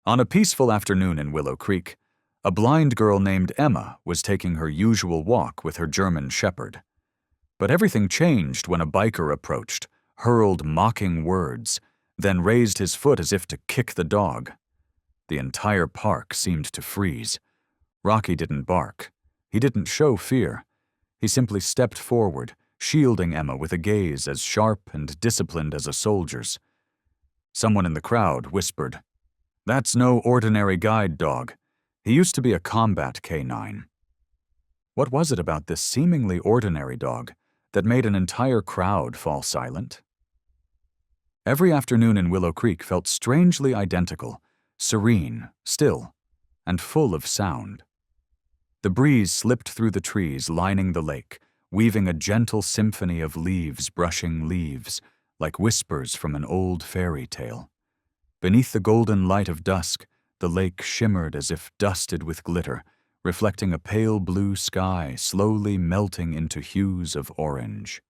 On a peaceful afternoon in Willow Creek, a blind girl named Emma was taking her usual walk with her German shepherd. But everything changed when a biker approached, hurled mocking words, then raised his foot as if to kick the dog. The entire park seemed to freeze. Rocky didn't bark. He didn't show fear. He simply stepped forward, shielding Emma with a gaze as sharp and disciplined as a soldier's. Someone in the crowd whispered, "That's no ordinary guide dog. He used to be a combat canine." What was it about this seemingly ordinary dog that made an entire crowd fall silent? Every afternoon in Willow Creek felt strangely identical, serene, still, and full of sound. The breeze slipped through the trees lining the lake, weaving a gentle symphony of leaves brushing leaves, like whispers from an old fairy tale. Beneath the golden light of dusk, the lake shimmered as if dusted with glitter, reflecting a pale blue sky slowly melting into hues of orange.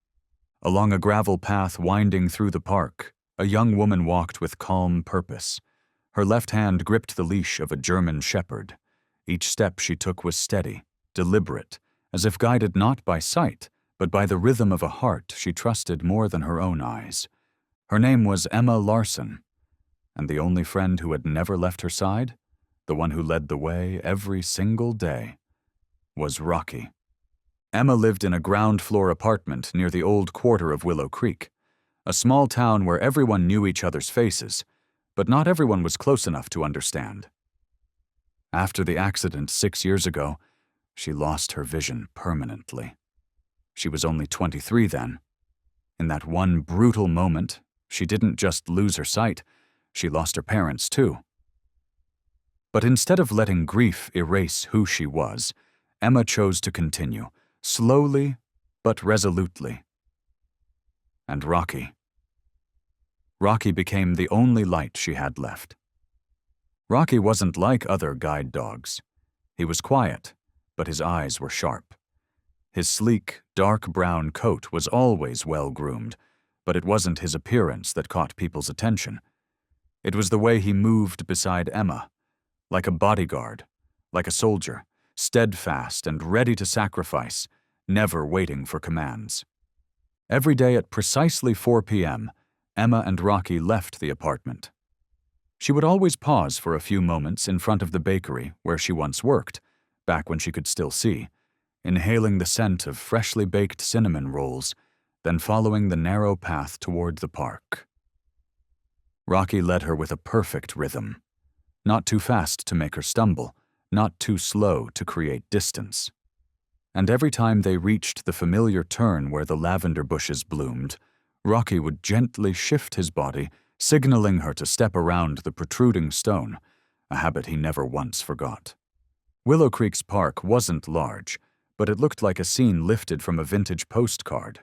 Along a gravel path winding through the park, a young woman walked with calm purpose. Her left hand gripped the leash of a German shepherd. Each step she took was steady, deliberate, as if guided not by sight, but by the rhythm of a heart she trusted more than her own eyes. Her name was Emma Larson, and the only friend who had never left her side, the one who led the way every single day, was Rocky. Emma lived in a ground-floor apartment near the old quarter of Willow Creek, a small town where everyone knew each other's faces, but not everyone was close enough to understand. After the accident 6 years ago, she lost her vision permanently. She was only 23 then. In that one brutal moment, she didn't just lose her sight, she lost her parents too. But instead of letting grief erase who she was, Emma chose to continue, slowly but resolutely. And Rocky became the only light she had left. Rocky wasn't like other guide dogs. He was quiet, but his eyes were sharp. His sleek, dark brown coat was always well-groomed, but it wasn't his appearance that caught people's attention. It was the way he moved beside Emma, like a bodyguard, like a soldier, steadfast and ready to sacrifice, never waiting for commands. Every day at precisely 4 p.m., Emma and Rocky left the apartment. She would always pause for a few moments in front of the bakery where she once worked, back when she could still see, inhaling the scent of freshly baked cinnamon rolls, then following the narrow path toward the park. Rocky led her with a perfect rhythm, not too fast to make her stumble, not too slow to create distance. And every time they reached the familiar turn where the lavender bushes bloomed, Rocky would gently shift his body, signaling her to step around the protruding stone, a habit he never once forgot. Willow Creek's park wasn't large, but it looked like a scene lifted from a vintage postcard.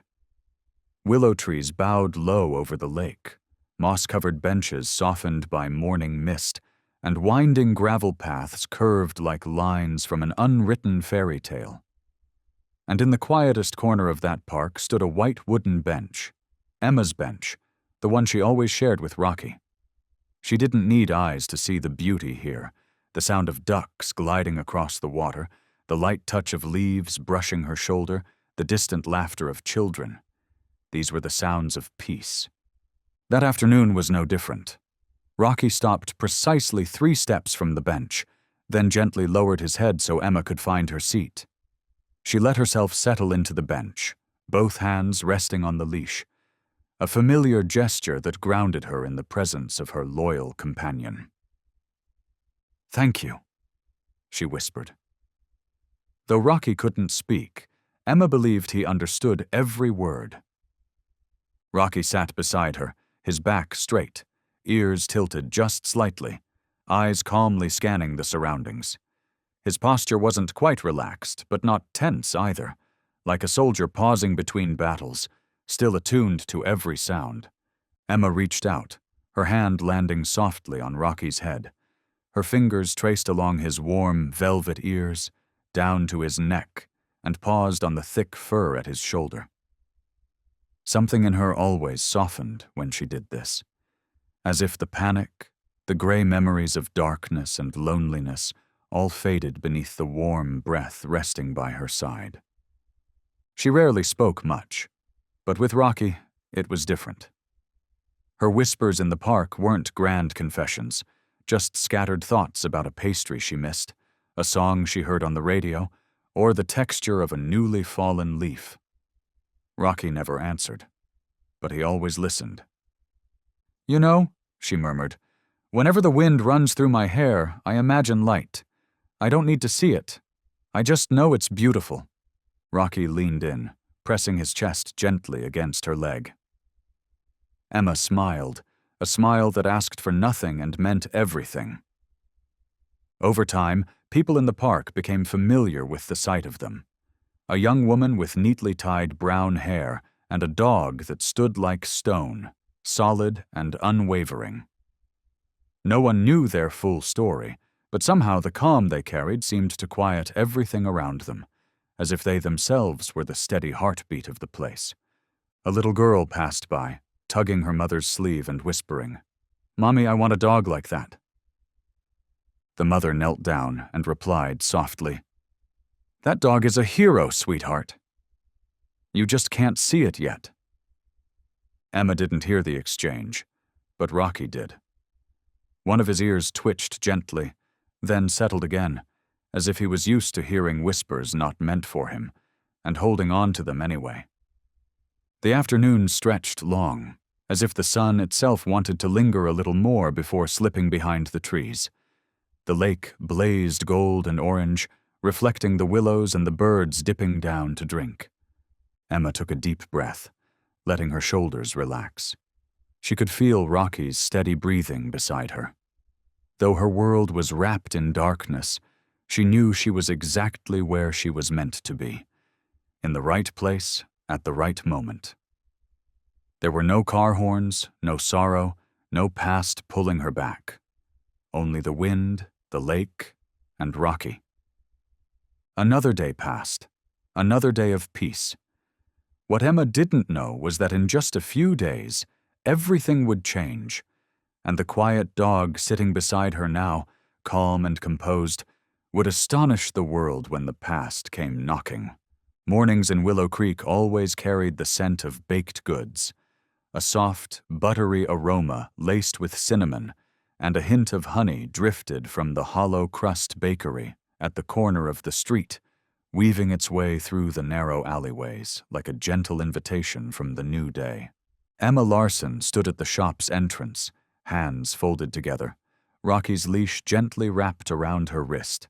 Willow trees bowed low over the lake, moss-covered benches softened by morning mist, and winding gravel paths curved like lines from an unwritten fairy tale. And in the quietest corner of that park stood a white wooden bench, Emma's bench, the one she always shared with Rocky. She didn't need eyes to see the beauty here, the sound of ducks gliding across the water, the light touch of leaves brushing her shoulder, the distant laughter of children. These were the sounds of peace. That afternoon was no different. Rocky stopped precisely 3 steps from the bench, then gently lowered his head so Emma could find her seat. She let herself settle into the bench, both hands resting on the leash, a familiar gesture that grounded her in the presence of her loyal companion. "Thank you," she whispered. Though Rocky couldn't speak, Emma believed he understood every word. Rocky sat beside her, his back straight, ears tilted just slightly, eyes calmly scanning the surroundings. His posture wasn't quite relaxed, but not tense either, like a soldier pausing between battles, still attuned to every sound. Emma reached out, her hand landing softly on Rocky's head. Her fingers traced along his warm, velvet ears, down to his neck, and paused on the thick fur at his shoulder. Something in her always softened when she did this, as if the panic, The gray memories of darkness and loneliness all faded beneath the warm breath resting by her side. She rarely spoke much, but with Rocky, it was different. Her whispers in the park weren't grand confessions, just scattered thoughts about a pastry she missed, a song she heard on the radio, or the texture of a newly fallen leaf. Rocky never answered, but he always listened. "You know," she murmured, "whenever the wind runs through my hair, I imagine light. I don't need to see it. I just know it's beautiful." Rocky leaned in, pressing his chest gently against her leg. Emma smiled, a smile that asked for nothing and meant everything. Over time, people in the park became familiar with the sight of them. A young woman with neatly tied brown hair and a dog that stood like stone, solid and unwavering. No one knew their full story, but somehow the calm they carried seemed to quiet everything around them, as if they themselves were the steady heartbeat of the place. A little girl passed by, tugging her mother's sleeve and whispering, "Mommy, I want a dog like that." The mother knelt down and replied softly, "That dog is a hero, sweetheart. You just can't see it yet." Emma didn't hear the exchange, but Rocky did. One of his ears twitched gently, then settled again, as if he was used to hearing whispers not meant for him, and holding on to them anyway. The afternoon stretched long, as if the sun itself wanted to linger a little more before slipping behind the trees. The lake blazed gold and orange, reflecting the willows and the birds dipping down to drink. Emma took a deep breath, letting her shoulders relax. She could feel Rocky's steady breathing beside her. Though her world was wrapped in darkness, she knew she was exactly where she was meant to be, in the right place at the right moment. There were no car horns, no sorrow, no past pulling her back. Only the wind, the lake, and Rocky. Another day passed, another day of peace. What Emma didn't know was that in just a few days, everything would change, and the quiet dog sitting beside her now, calm and composed, would astonish the world when the past came knocking. Mornings in Willow Creek always carried the scent of baked goods, a soft, buttery aroma laced with cinnamon, and a hint of honey drifted from the hollow crust bakery at the corner of the street, weaving its way through the narrow alleyways like a gentle invitation from the new day. Emma Larson stood at the shop's entrance, hands folded together, Rocky's leash gently wrapped around her wrist.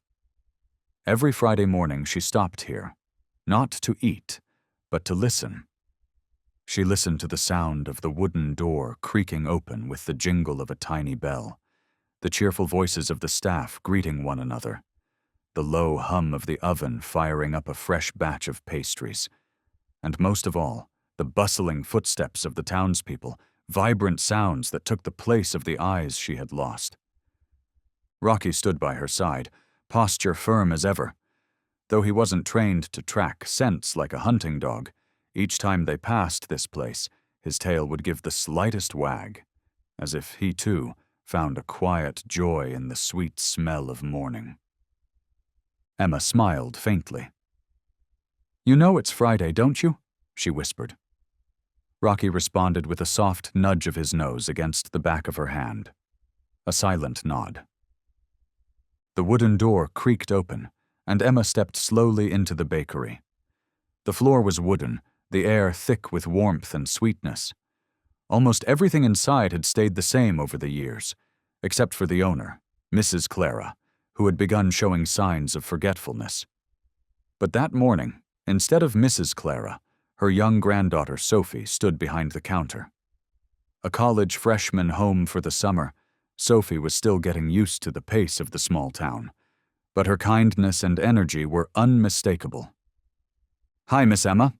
Every Friday morning she stopped here, not to eat, but to listen. She listened to the sound of the wooden door creaking open with the jingle of a tiny bell, the cheerful voices of the staff greeting one another, the low hum of the oven firing up a fresh batch of pastries, and most of all, the bustling footsteps of the townspeople, vibrant sounds that took the place of the eyes she had lost. Rocky stood by her side, posture firm as ever. Though he wasn't trained to track scents like a hunting dog, each time they passed this place, his tail would give the slightest wag, as if he too found a quiet joy in the sweet smell of morning. Emma smiled faintly. "You know it's Friday, don't you?" she whispered. Rocky responded with a soft nudge of his nose against the back of her hand. A silent nod. The wooden door creaked open, and Emma stepped slowly into the bakery. The floor was wooden, the air thick with warmth and sweetness. Almost everything inside had stayed the same over the years, except for the owner, Mrs. Clara, who had begun showing signs of forgetfulness. But that morning, instead of Mrs. Clara, her young granddaughter Sophie stood behind the counter. A college freshman home for the summer, Sophie was still getting used to the pace of the small town, but her kindness and energy were unmistakable. "Hi, Miss Emma,"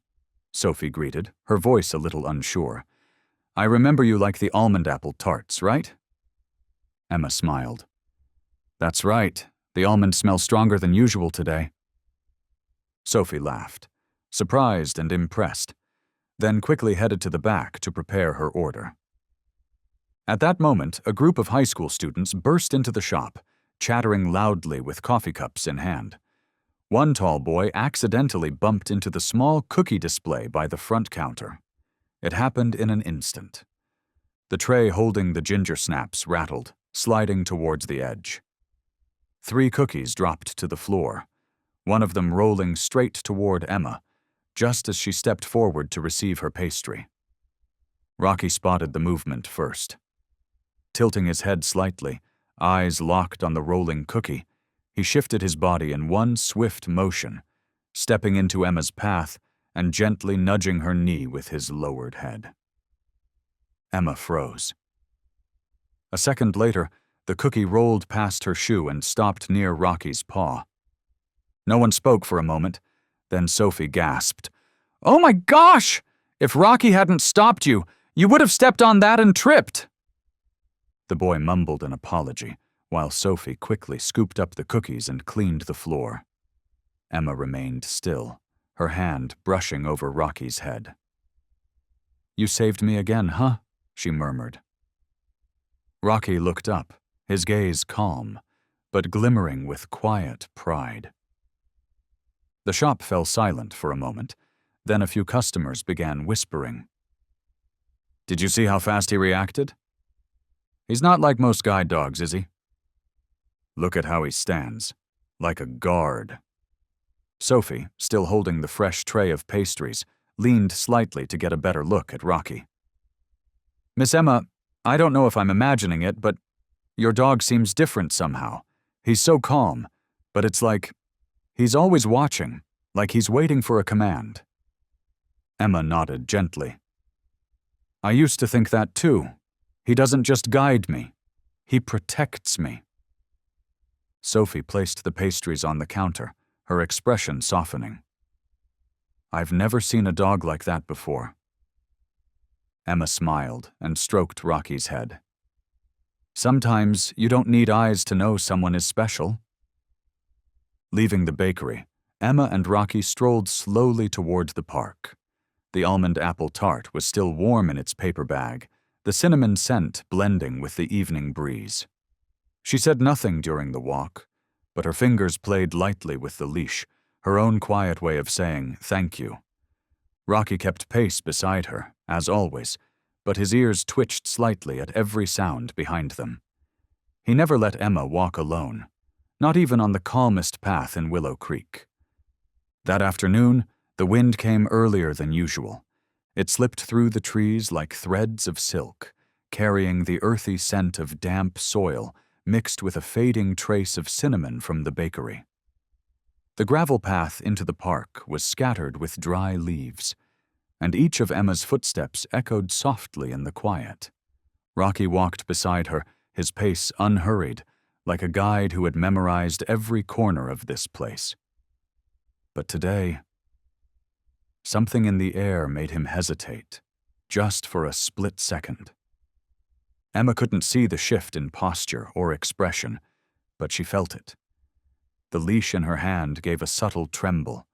Sophie greeted, her voice a little unsure. "I remember you like the almond apple tarts, right?" Emma smiled. "That's right. The almonds smell stronger than usual today." Sophie laughed, surprised and impressed, then quickly headed to the back to prepare her order. At that moment, a group of high school students burst into the shop, chattering loudly with coffee cups in hand. One tall boy accidentally bumped into the small cookie display by the front counter. It happened in an instant. The tray holding the ginger snaps rattled, sliding towards the edge. 3 cookies dropped to the floor, one of them rolling straight toward Emma, just as she stepped forward to receive her pastry. Rocky spotted the movement first. Tilting his head slightly, eyes locked on the rolling cookie, he shifted his body in one swift motion, stepping into Emma's path and gently nudging her knee with his lowered head. Emma froze. A second later, the cookie rolled past her shoe and stopped near Rocky's paw. No one spoke for a moment, then Sophie gasped, "Oh my gosh! If Rocky hadn't stopped you, you would have stepped on that and tripped!" The boy mumbled an apology, while Sophie quickly scooped up the cookies and cleaned the floor. Emma remained still, her hand brushing over Rocky's head. "You saved me again, huh?" she murmured. Rocky looked up, his gaze calm, but glimmering with quiet pride. The shop fell silent for a moment, then a few customers began whispering. "Did you see how fast he reacted? He's not like most guide dogs, is he? Look at how he stands, like a guard." Sophie, still holding the fresh tray of pastries, leaned slightly to get a better look at Rocky. "Miss Emma, I don't know if I'm imagining it, but your dog seems different somehow. He's so calm, but it's like he's always watching, like he's waiting for a command." Emma nodded gently. "I used to think that too. He doesn't just guide me, he protects me." Sophie placed the pastries on the counter, her expression softening. "I've never seen a dog like that before." Emma smiled and stroked Rocky's head. "Sometimes you don't need eyes to know someone is special." Leaving the bakery, Emma and Rocky strolled slowly toward the park. The almond apple tart was still warm in its paper bag, the cinnamon scent blending with the evening breeze. She said nothing during the walk, but her fingers played lightly with the leash, her own quiet way of saying thank you. Rocky kept pace beside her, as always, but his ears twitched slightly at every sound behind them. He never let Emma walk alone, not even on the calmest path in Willow Creek. That afternoon, the wind came earlier than usual. It slipped through the trees like threads of silk, carrying the earthy scent of damp soil mixed with a fading trace of cinnamon from the bakery. The gravel path into the park was scattered with dry leaves, and each of Emma's footsteps echoed softly in the quiet. Rocky walked beside her, his pace unhurried, like a guide who had memorized every corner of this place. But today, something in the air made him hesitate, just for a split second. Emma couldn't see the shift in posture or expression, but she felt it. The leash in her hand gave a subtle tremble,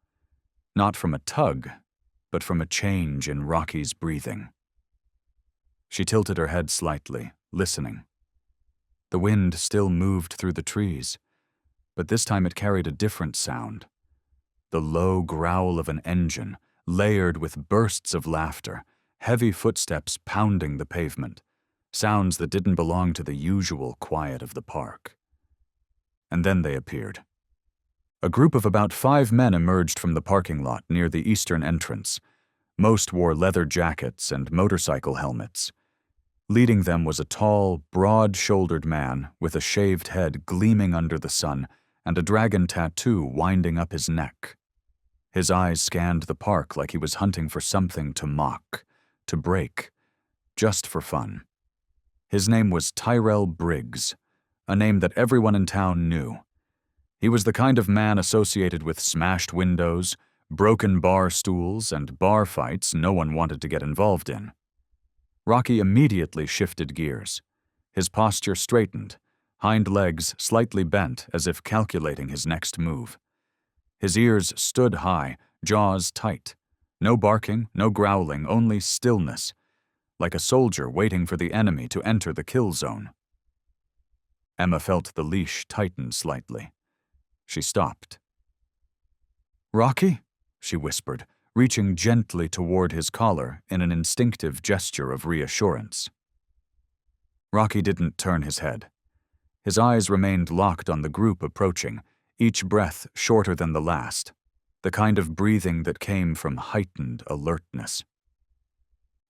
not from a tug, but from a change in Rocky's breathing. She tilted her head slightly, listening. The wind still moved through the trees, but this time it carried a different sound. The low growl of an engine, layered with bursts of laughter, heavy footsteps pounding the pavement, sounds that didn't belong to the usual quiet of the park. And then they appeared. A group of about 5 men emerged from the parking lot near the eastern entrance. Most wore leather jackets and motorcycle helmets. Leading them was a tall, broad-shouldered man with a shaved head gleaming under the sun and a dragon tattoo winding up his neck. His eyes scanned the park like he was hunting for something to mock, to break, just for fun. His name was Tyrell Briggs, a name that everyone in town knew. He was the kind of man associated with smashed windows, broken bar stools, and bar fights no one wanted to get involved in. Rocky immediately shifted gears. His posture straightened, hind legs slightly bent as if calculating his next move. His ears stood high, jaws tight. No barking, no growling, only stillness. like a soldier waiting for the enemy to enter the kill zone. Emma felt the leash tighten slightly. She stopped. "Rocky?" she whispered, reaching gently toward his collar in an instinctive gesture of reassurance. Rocky didn't turn his head. His eyes remained locked on the group approaching, each breath shorter than the last, the kind of breathing that came from heightened alertness.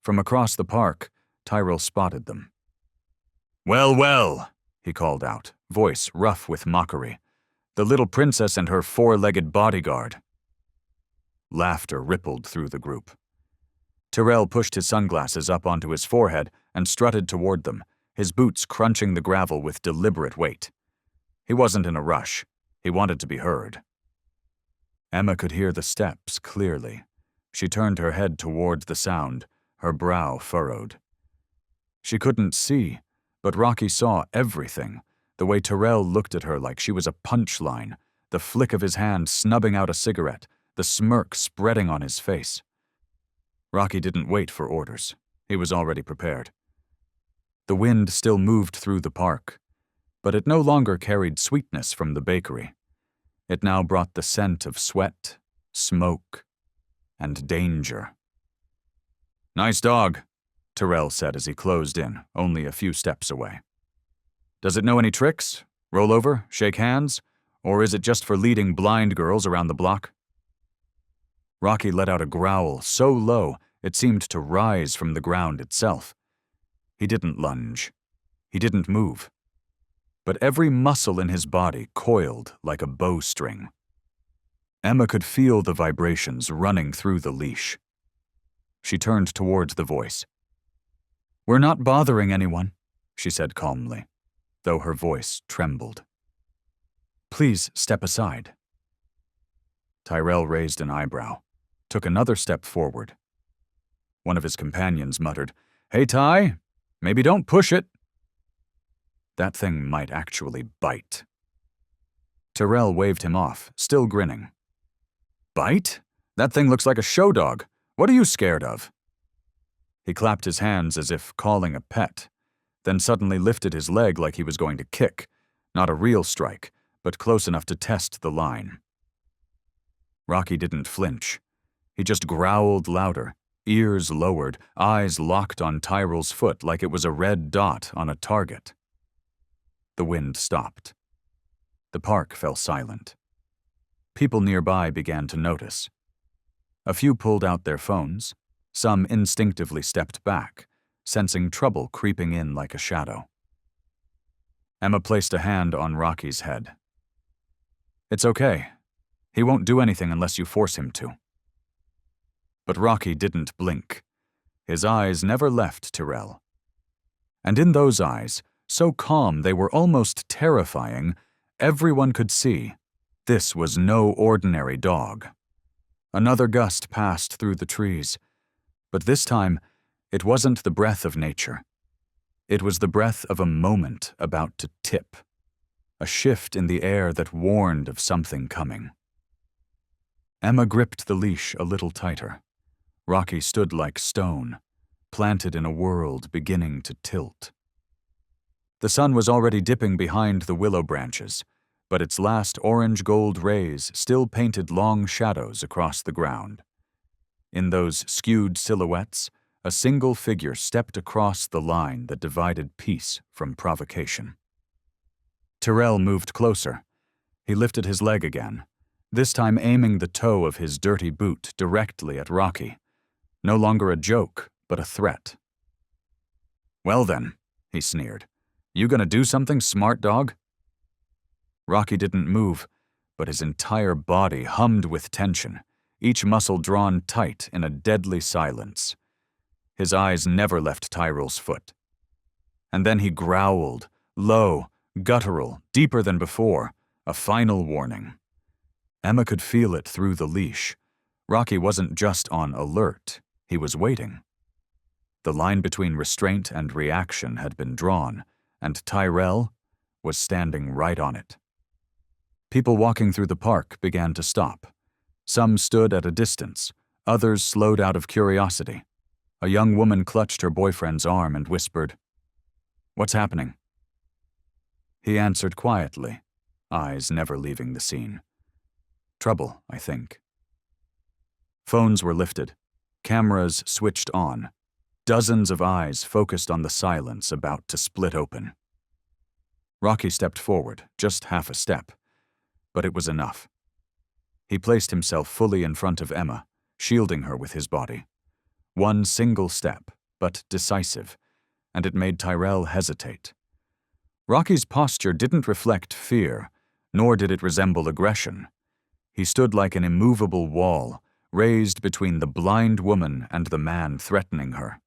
From across the park, Tyrell spotted them. "Well, well," he called out, voice rough with mockery. "The little princess and her four-legged bodyguard." Laughter rippled through the group. Tyrell pushed his sunglasses up onto his forehead and strutted toward them, his boots crunching the gravel with deliberate weight. He wasn't in a rush. He wanted to be heard. Emma could hear the steps clearly. She turned her head toward the sound, her brow furrowed. She couldn't see, but Rocky saw everything, the way Tyrell looked at her like she was a punchline, the flick of his hand snubbing out a cigarette, the smirk spreading on his face. Rocky didn't wait for orders. He was already prepared. The wind still moved through the park, but it no longer carried sweetness from the bakery. It now brought the scent of sweat, smoke, and danger. "Nice dog," Tyrell said as he closed in, only a few steps away. "Does it know any tricks? Roll over, shake hands? Or is it just for leading blind girls around the block?" Rocky let out a growl so low it seemed to rise from the ground itself. He didn't lunge. He didn't move. But every muscle in his body coiled like a bowstring. Emma could feel the vibrations running through the leash. She turned towards the voice. "We're not bothering anyone," she said calmly, though her voice trembled. "Please step aside." Tyrell raised an eyebrow, took another step forward. One of his companions muttered, "Hey, Ty, maybe don't push it." That thing might actually bite. Tyrell waved him off, still grinning. "Bite? That thing looks like a show dog. What are you scared of?" He clapped his hands as if calling a pet, then suddenly lifted his leg like he was going to kick, not a real strike, but close enough to test the line. Rocky didn't flinch. He just growled louder, ears lowered, eyes locked on Tyrell's foot like it was a red dot on a target. The wind stopped. The park fell silent. People nearby began to notice. A few pulled out their phones. Some instinctively stepped back, sensing trouble creeping in like a shadow. Emma placed a hand on Rocky's head. "It's okay. He won't do anything unless you force him to." But Rocky didn't blink. His eyes never left Tyrell. And in those eyes, so calm they were almost terrifying, everyone could see this was no ordinary dog. Another gust passed through the trees, but this time it wasn't the breath of nature. It was the breath of a moment about to tip, a shift in the air that warned of something coming. Emma gripped the leash a little tighter. Rocky stood like stone, planted in a world beginning to tilt. The sun was already dipping behind the willow branches, but its last orange-gold rays still painted long shadows across the ground. In those skewed silhouettes, a single figure stepped across the line that divided peace from provocation. Tyrell moved closer. He lifted his leg again, this time aiming the toe of his dirty boot directly at Rocky. No longer a joke, but a threat. "Well then," he sneered, "you gonna do something, smart dog?" Rocky didn't move, but his entire body hummed with tension, each muscle drawn tight in a deadly silence. His eyes never left Tyrell's foot. And then he growled, low, guttural, deeper than before, a final warning. Emma could feel it through the leash. Rocky wasn't just on alert, he was waiting. The line between restraint and reaction had been drawn, and Tyrell was standing right on it. People walking through the park began to stop. Some stood at a distance, others slowed out of curiosity. A young woman clutched her boyfriend's arm and whispered, "What's happening?" He answered quietly, eyes never leaving the scene. "Trouble, I think." Phones were lifted, cameras switched on, dozens of eyes focused on the silence about to split open. Rocky stepped forward, just half a step, but it was enough. He placed himself fully in front of Emma, shielding her with his body. One single step, but decisive, and it made Tyrell hesitate. Rocky's posture didn't reflect fear, nor did it resemble aggression. He stood like an immovable wall, raised between the blind woman and the man threatening her.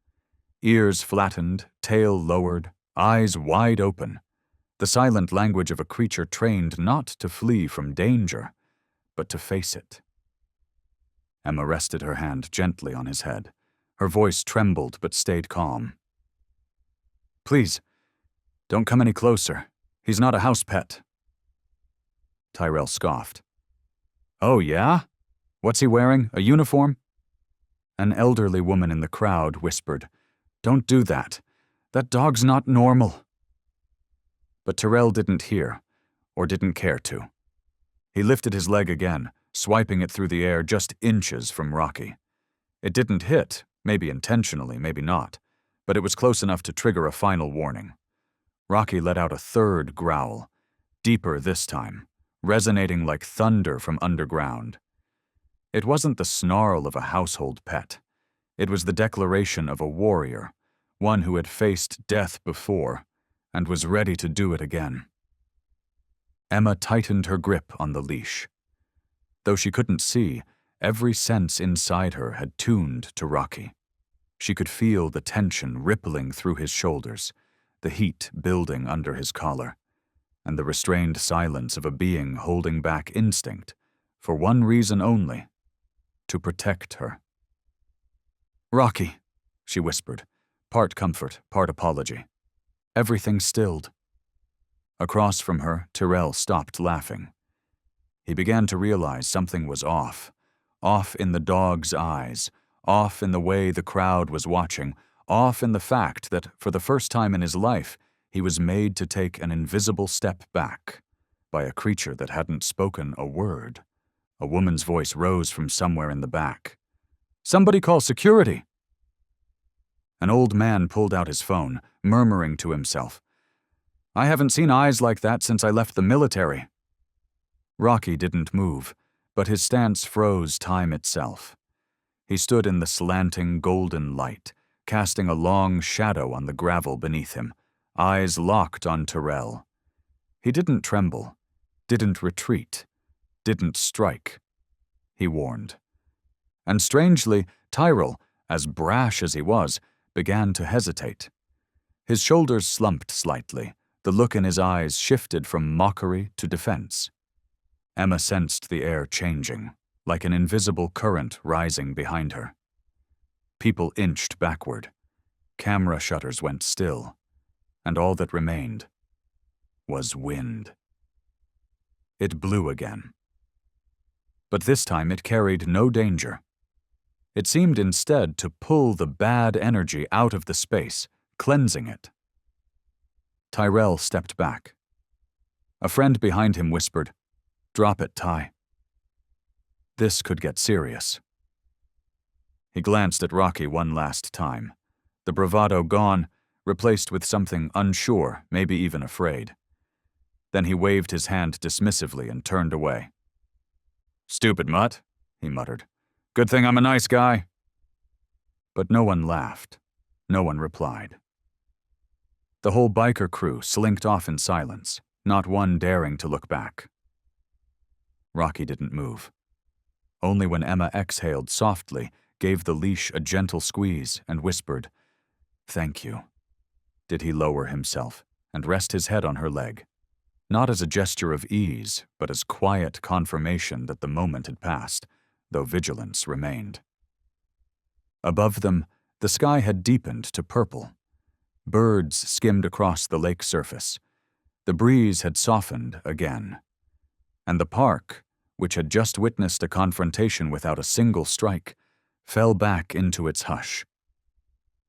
Ears flattened, tail lowered, eyes wide open. The silent language of a creature trained not to flee from danger, but to face it. Emma rested her hand gently on his head. Her voice trembled but stayed calm. "Please, don't come any closer. He's not a house pet." Tyrell scoffed. "Oh, yeah? What's he wearing? A uniform?" An elderly woman in the crowd whispered, "Don't do that. That dog's not normal." But Tyrell didn't hear, or didn't care to. He lifted his leg again, swiping it through the air just inches from Rocky. It didn't hit, maybe intentionally, maybe not, but it was close enough to trigger a final warning. Rocky let out a third growl, deeper this time, resonating like thunder from underground. It wasn't the snarl of a household pet. It was the declaration of a warrior, one who had faced death before and was ready to do it again. Emma tightened her grip on the leash. Though she couldn't see, every sense inside her had tuned to Rocky. She could feel the tension rippling through his shoulders, the heat building under his collar, and the restrained silence of a being holding back instinct, for one reason only: to protect her. "Rocky," she whispered, part comfort, part apology. Everything stilled. Across from her, Tyrell stopped laughing. He began to realize something was off in the dog's eyes, off in the way the crowd was watching, off in the fact that, for the first time in his life, he was made to take an invisible step back by a creature that hadn't spoken a word. A woman's voice rose from somewhere in the back. "Somebody call security!" An old man pulled out his phone, murmuring to himself, "I haven't seen eyes like that since I left the military." Rocky didn't move, but his stance froze time itself. He stood in the slanting golden light, casting a long shadow on the gravel beneath him, eyes locked on Tyrell. He didn't tremble, didn't retreat, didn't strike. He warned. And strangely, Tyrell, as brash as he was, began to hesitate. His shoulders slumped slightly, the look in his eyes shifted from mockery to defense. Emma sensed the air changing, like an invisible current rising behind her. People inched backward. Camera shutters went still, and all that remained was wind. It blew again. But this time it carried no danger. It seemed instead to pull the bad energy out of the space, cleansing it. Tyrell stepped back. A friend behind him whispered, "Drop it, Ty." This could get serious. He glanced at Rocky one last time, the bravado gone, replaced with something unsure, maybe even afraid. Then he waved his hand dismissively and turned away. "Stupid mutt," he muttered. "Good thing I'm a nice guy." But no one laughed. No one replied. The whole biker crew slinked off in silence, not one daring to look back. Rocky didn't move. Only when Emma exhaled softly, gave the leash a gentle squeeze, and whispered, "Thank you," did he lower himself and rest his head on her leg, not as a gesture of ease, but as quiet confirmation that the moment had passed, though vigilance remained. Above them, the sky had deepened to purple. Birds skimmed across the lake surface. The breeze had softened again. And the park, which had just witnessed a confrontation without a single strike, fell back into its hush.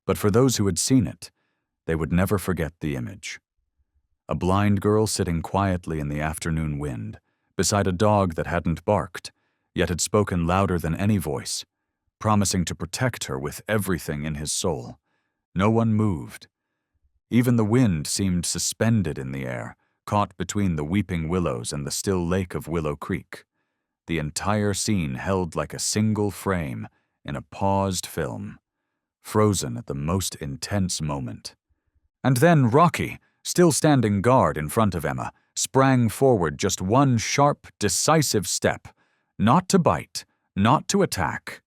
But for those who had seen it, they would never forget the image. A blind girl sitting quietly in the afternoon wind, beside a dog that hadn't barked, yet had spoken louder than any voice, promising to protect her with everything in his soul. No one moved. Even the wind seemed suspended in the air, caught between the weeping willows and the still lake of Willow Creek. The entire scene held like a single frame in a paused film, frozen at the most intense moment. And then Rocky, still standing guard in front of Emma, sprang forward just one sharp, decisive step, not to bite, not to attack,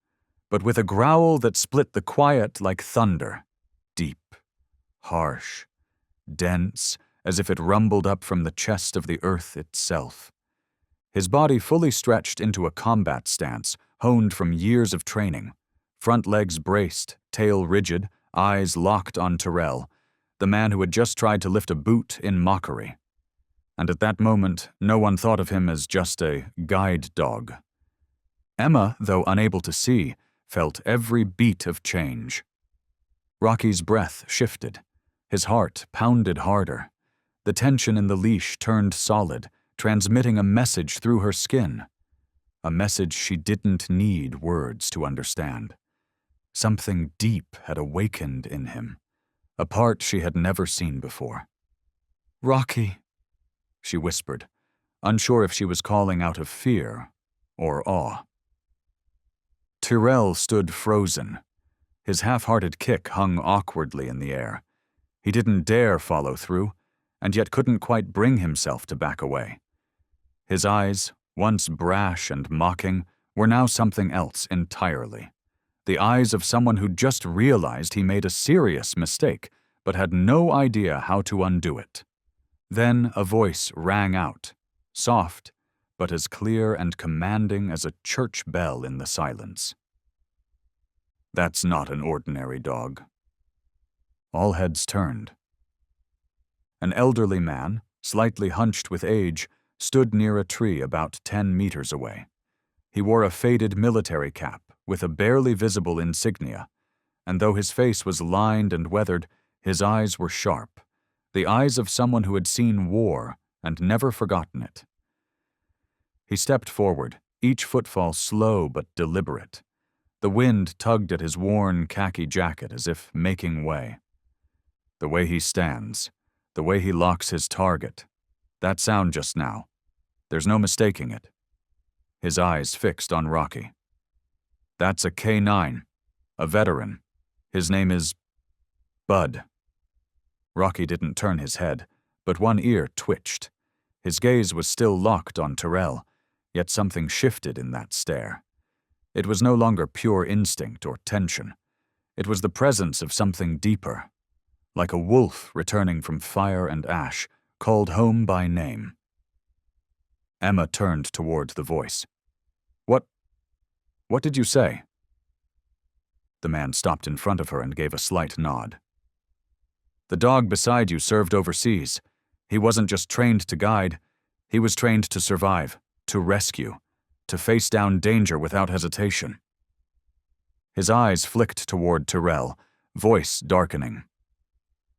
but with a growl that split the quiet like thunder, deep, harsh, dense, as if it rumbled up from the chest of the earth itself. His body fully stretched into a combat stance, honed from years of training, front legs braced, tail rigid, eyes locked on Tyrell, the man who had just tried to lift a boot in mockery. And at that moment, no one thought of him as just a guide dog. Emma, though unable to see, felt every beat of change. Rocky's breath shifted. His heart pounded harder. The tension in the leash turned solid, transmitting a message through her skin. A message she didn't need words to understand. Something deep had awakened in him, a part she had never seen before. "Rocky," she whispered, unsure if she was calling out of fear or awe. Tyrell stood frozen. His half-hearted kick hung awkwardly in the air. He didn't dare follow through, and yet couldn't quite bring himself to back away. His eyes, once brash and mocking, were now something else entirely. The eyes of someone who just realized he made a serious mistake, but had no idea how to undo it. Then a voice rang out, soft, but as clear and commanding as a church bell in the silence. "That's not an ordinary dog." All heads turned. An elderly man, slightly hunched with age, stood near a tree about 10 meters away. He wore a faded military cap with a barely visible insignia, and though his face was lined and weathered, his eyes were sharp, the eyes of someone who had seen war and never forgotten it. He stepped forward, each footfall slow but deliberate. The wind tugged at his worn khaki jacket as if making way. The way he stands, the way he locks his target, that sound just now, there's no mistaking it. His eyes fixed on Rocky. "That's a K9, a veteran. His name is Bud." Rocky didn't turn his head, but one ear twitched. His gaze was still locked on Tyrell, yet something shifted in that stare. It was no longer pure instinct or tension. It was the presence of something deeper, like a wolf returning from fire and ash, called home by name. Emma turned toward the voice. What did you say?" The man stopped in front of her and gave a slight nod. "The dog beside you served overseas. He wasn't just trained to guide. He was trained to survive, to rescue, to face down danger without hesitation." His eyes flicked toward Tyrell, voice darkening.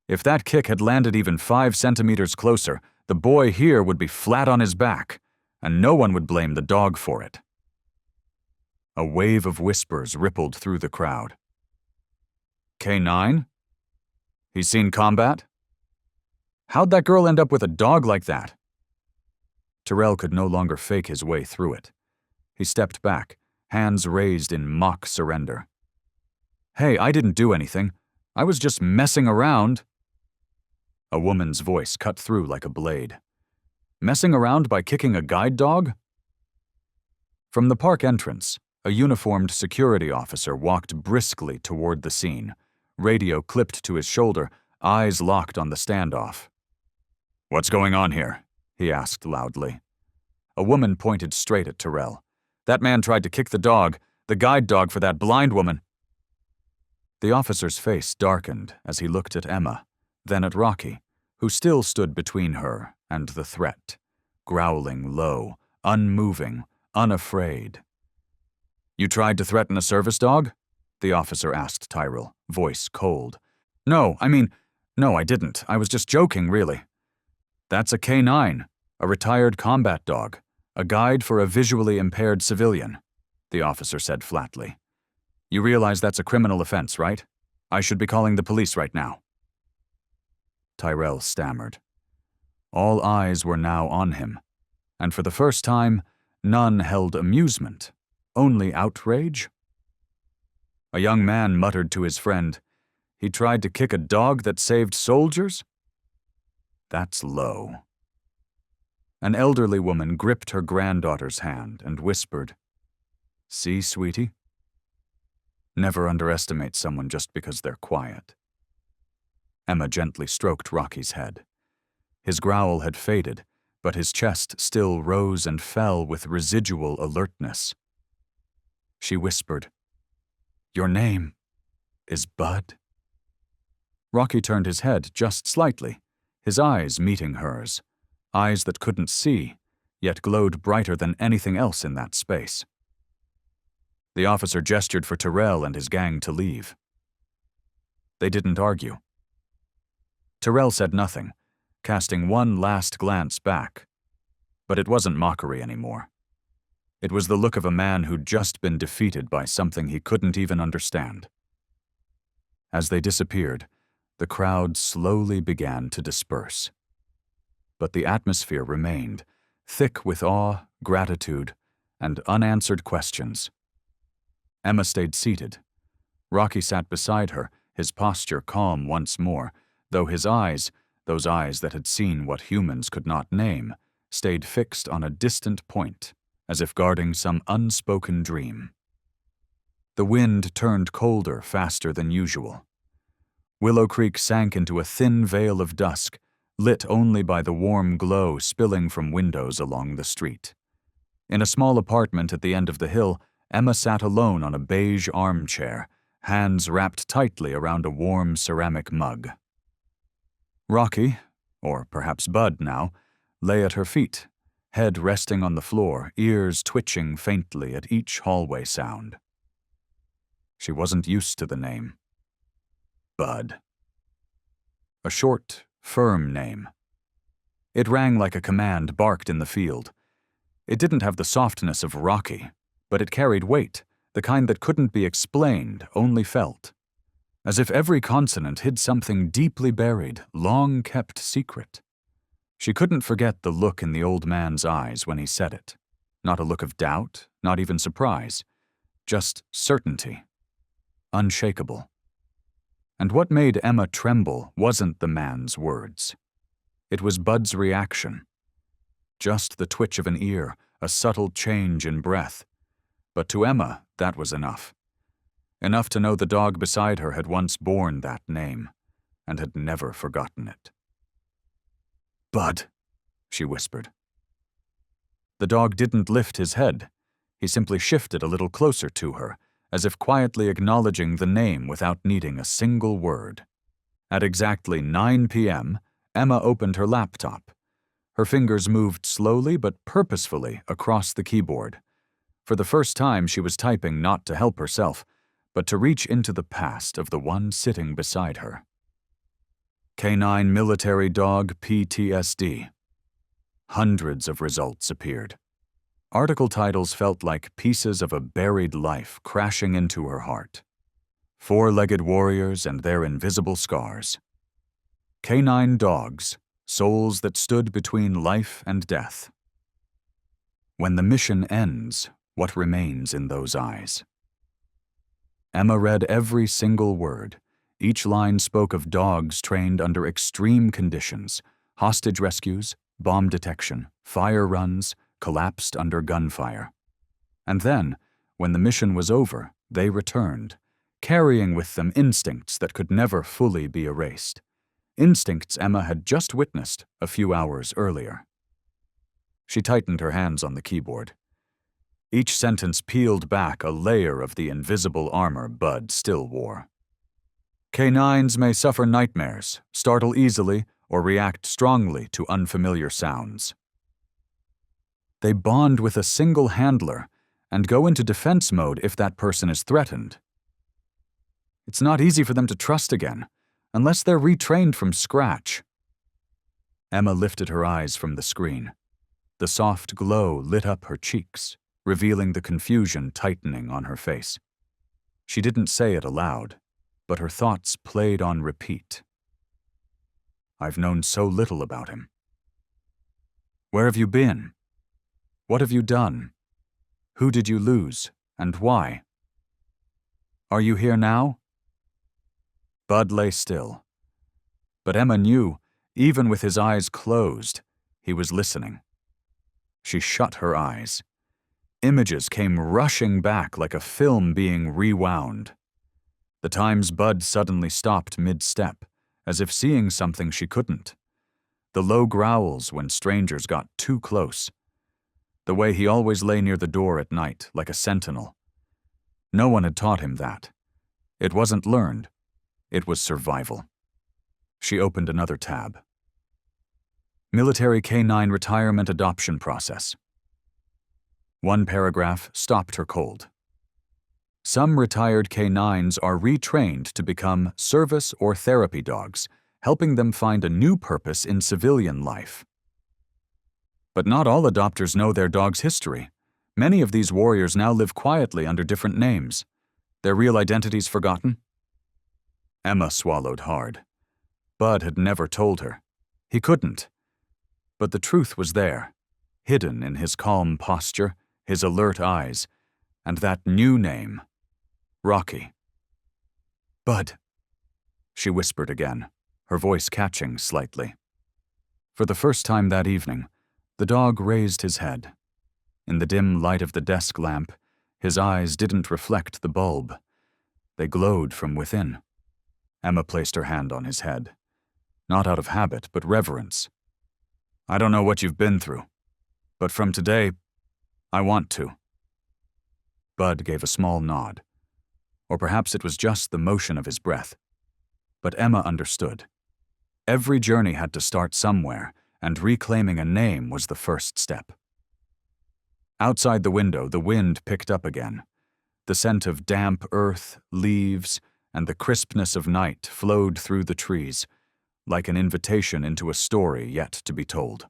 "If that kick had landed even 5 centimeters closer, the boy here would be flat on his back, and no one would blame the dog for it." A wave of whispers rippled through the crowd. "K9? He's seen combat? How'd that girl end up with a dog like that?" Tyrell could no longer fake his way through it. He stepped back, hands raised in mock surrender. "Hey, I didn't do anything. I was just messing around." A woman's voice cut through like a blade. "Messing around by kicking a guide dog?" From the park entrance, a uniformed security officer walked briskly toward the scene, radio clipped to his shoulder, eyes locked on the standoff. "What's going on here?" he asked loudly. A woman pointed straight at Tyrell. "That man tried to kick the dog, the guide dog for that blind woman." The officer's face darkened as he looked at Emma, then at Rocky, who still stood between her and the threat, growling low, unmoving, unafraid. "You tried to threaten a service dog?" the officer asked Tyrell, voice cold. No, I didn't. I was just joking, really. That's a K9, a retired combat dog, a guide for a visually impaired civilian, the officer said flatly. You realize that's a criminal offense, right? I should be calling the police right now. Tyrell stammered. All eyes were now on him, and for the first time, none held amusement, only outrage. A young man muttered to his friend, "He tried to kick a dog that saved soldiers?" That's low. An elderly woman gripped her granddaughter's hand and whispered, "See, sweetie? Never underestimate someone just because they're quiet." Emma gently stroked Rocky's head. His growl had faded, but his chest still rose and fell with residual alertness. She whispered, "Your name is Bud?" Rocky turned his head just slightly, his eyes meeting hers, eyes that couldn't see, yet glowed brighter than anything else in that space. The officer gestured for Tyrell and his gang to leave. They didn't argue. Tyrell said nothing, casting one last glance back. But it wasn't mockery anymore. It was the look of a man who'd just been defeated by something he couldn't even understand. As they disappeared, the crowd slowly began to disperse. But the atmosphere remained, thick with awe, gratitude, and unanswered questions. Emma stayed seated. Rocky sat beside her, his posture calm once more, though his eyes, those eyes that had seen what humans could not name, stayed fixed on a distant point, as if guarding some unspoken dream. The wind turned colder faster than usual. Willow Creek sank into a thin veil of dusk, lit only by the warm glow spilling from windows along the street. In a small apartment at the end of the hill, Emma sat alone on a beige armchair, hands wrapped tightly around a warm ceramic mug. Rocky, or perhaps Bud now, lay at her feet, head resting on the floor, ears twitching faintly at each hallway sound. She wasn't used to the name. Bud. A short, firm name. It rang like a command barked in the field. It didn't have the softness of Rocky, but it carried weight, the kind that couldn't be explained, only felt. As if every consonant hid something deeply buried, long kept secret. She couldn't forget the look in the old man's eyes when he said it. Not a look of doubt, not even surprise. Just certainty. Unshakable. And what made Emma tremble wasn't the man's words. It was Bud's reaction. Just the twitch of an ear, a subtle change in breath. But to Emma, that was enough. Enough to know the dog beside her had once borne that name, and had never forgotten it. "Bud," she whispered. The dog didn't lift his head. He simply shifted a little closer to her, as if quietly acknowledging the name without needing a single word. At exactly 9 p.m., Emma opened her laptop. Her fingers moved slowly but purposefully across the keyboard. For the first time, she was typing not to help herself, but to reach into the past of the one sitting beside her. K9 military dog PTSD. Hundreds of results appeared. Article titles felt like pieces of a buried life crashing into her heart. Four-legged warriors and their invisible scars. K9 dogs, souls that stood between life and death. When the mission ends, what remains in those eyes? Emma read every single word. Each line spoke of dogs trained under extreme conditions, hostage rescues, bomb detection, fire runs, collapsed under gunfire. And then, when the mission was over, they returned, carrying with them instincts that could never fully be erased. Instincts Emma had just witnessed a few hours earlier. She tightened her hands on the keyboard. Each sentence peeled back a layer of the invisible armor Bud still wore. K9s may suffer nightmares, startle easily, or react strongly to unfamiliar sounds. They bond with a single handler and go into defense mode if that person is threatened. It's not easy for them to trust again, unless they're retrained from scratch. Emma lifted her eyes from the screen. The soft glow lit up her cheeks, revealing the confusion tightening on her face. She didn't say it aloud, but her thoughts played on repeat. I've known so little about him. Where have you been? What have you done? Who did you lose, and why? Are you here now? Bud lay still. But Emma knew, even with his eyes closed, he was listening. She shut her eyes. Images came rushing back like a film being rewound. The times Bud suddenly stopped mid-step, as if seeing something she couldn't. The low growls when strangers got too close. The way he always lay near the door at night, like a sentinel. No one had taught him that. It wasn't learned. It was survival. She opened another tab. Military K-9 retirement adoption process. One paragraph stopped her cold. Some retired K-9s are retrained to become service or therapy dogs, helping them find a new purpose in civilian life. But not all adopters know their dog's history. Many of these warriors now live quietly under different names. Their real identities forgotten? Emma swallowed hard. Bud had never told her. He couldn't. But the truth was there, hidden in his calm posture, his alert eyes, and that new name, Rocky. Bud, she whispered again, her voice catching slightly. For the first time that evening, the dog raised his head. In the dim light of the desk lamp, his eyes didn't reflect the bulb. They glowed from within. Emma placed her hand on his head. Not out of habit, but reverence. I don't know what you've been through, but from today, I want to. Bud gave a small nod. Or perhaps it was just the motion of his breath. But Emma understood. Every journey had to start somewhere, and reclaiming a name was the first step. Outside the window, the wind picked up again. The scent of damp earth, leaves, and the crispness of night flowed through the trees, like an invitation into a story yet to be told.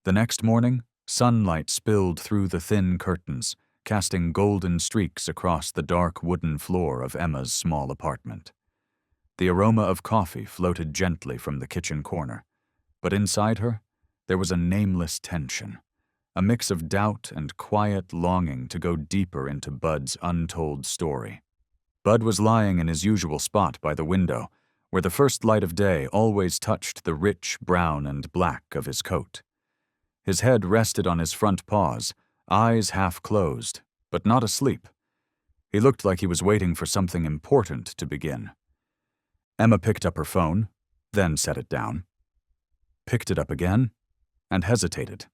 The next morning, sunlight spilled through the thin curtains, casting golden streaks across the dark wooden floor of Emma's small apartment. The aroma of coffee floated gently from the kitchen corner, but inside her, there was a nameless tension, a mix of doubt and quiet longing to go deeper into Bud's untold story. Bud was lying in his usual spot by the window, where the first light of day always touched the rich brown and black of his coat. His head rested on his front paws, eyes half closed, but not asleep. He looked like he was waiting for something important to begin. Emma picked up her phone, then set it down, picked it up again, and hesitated.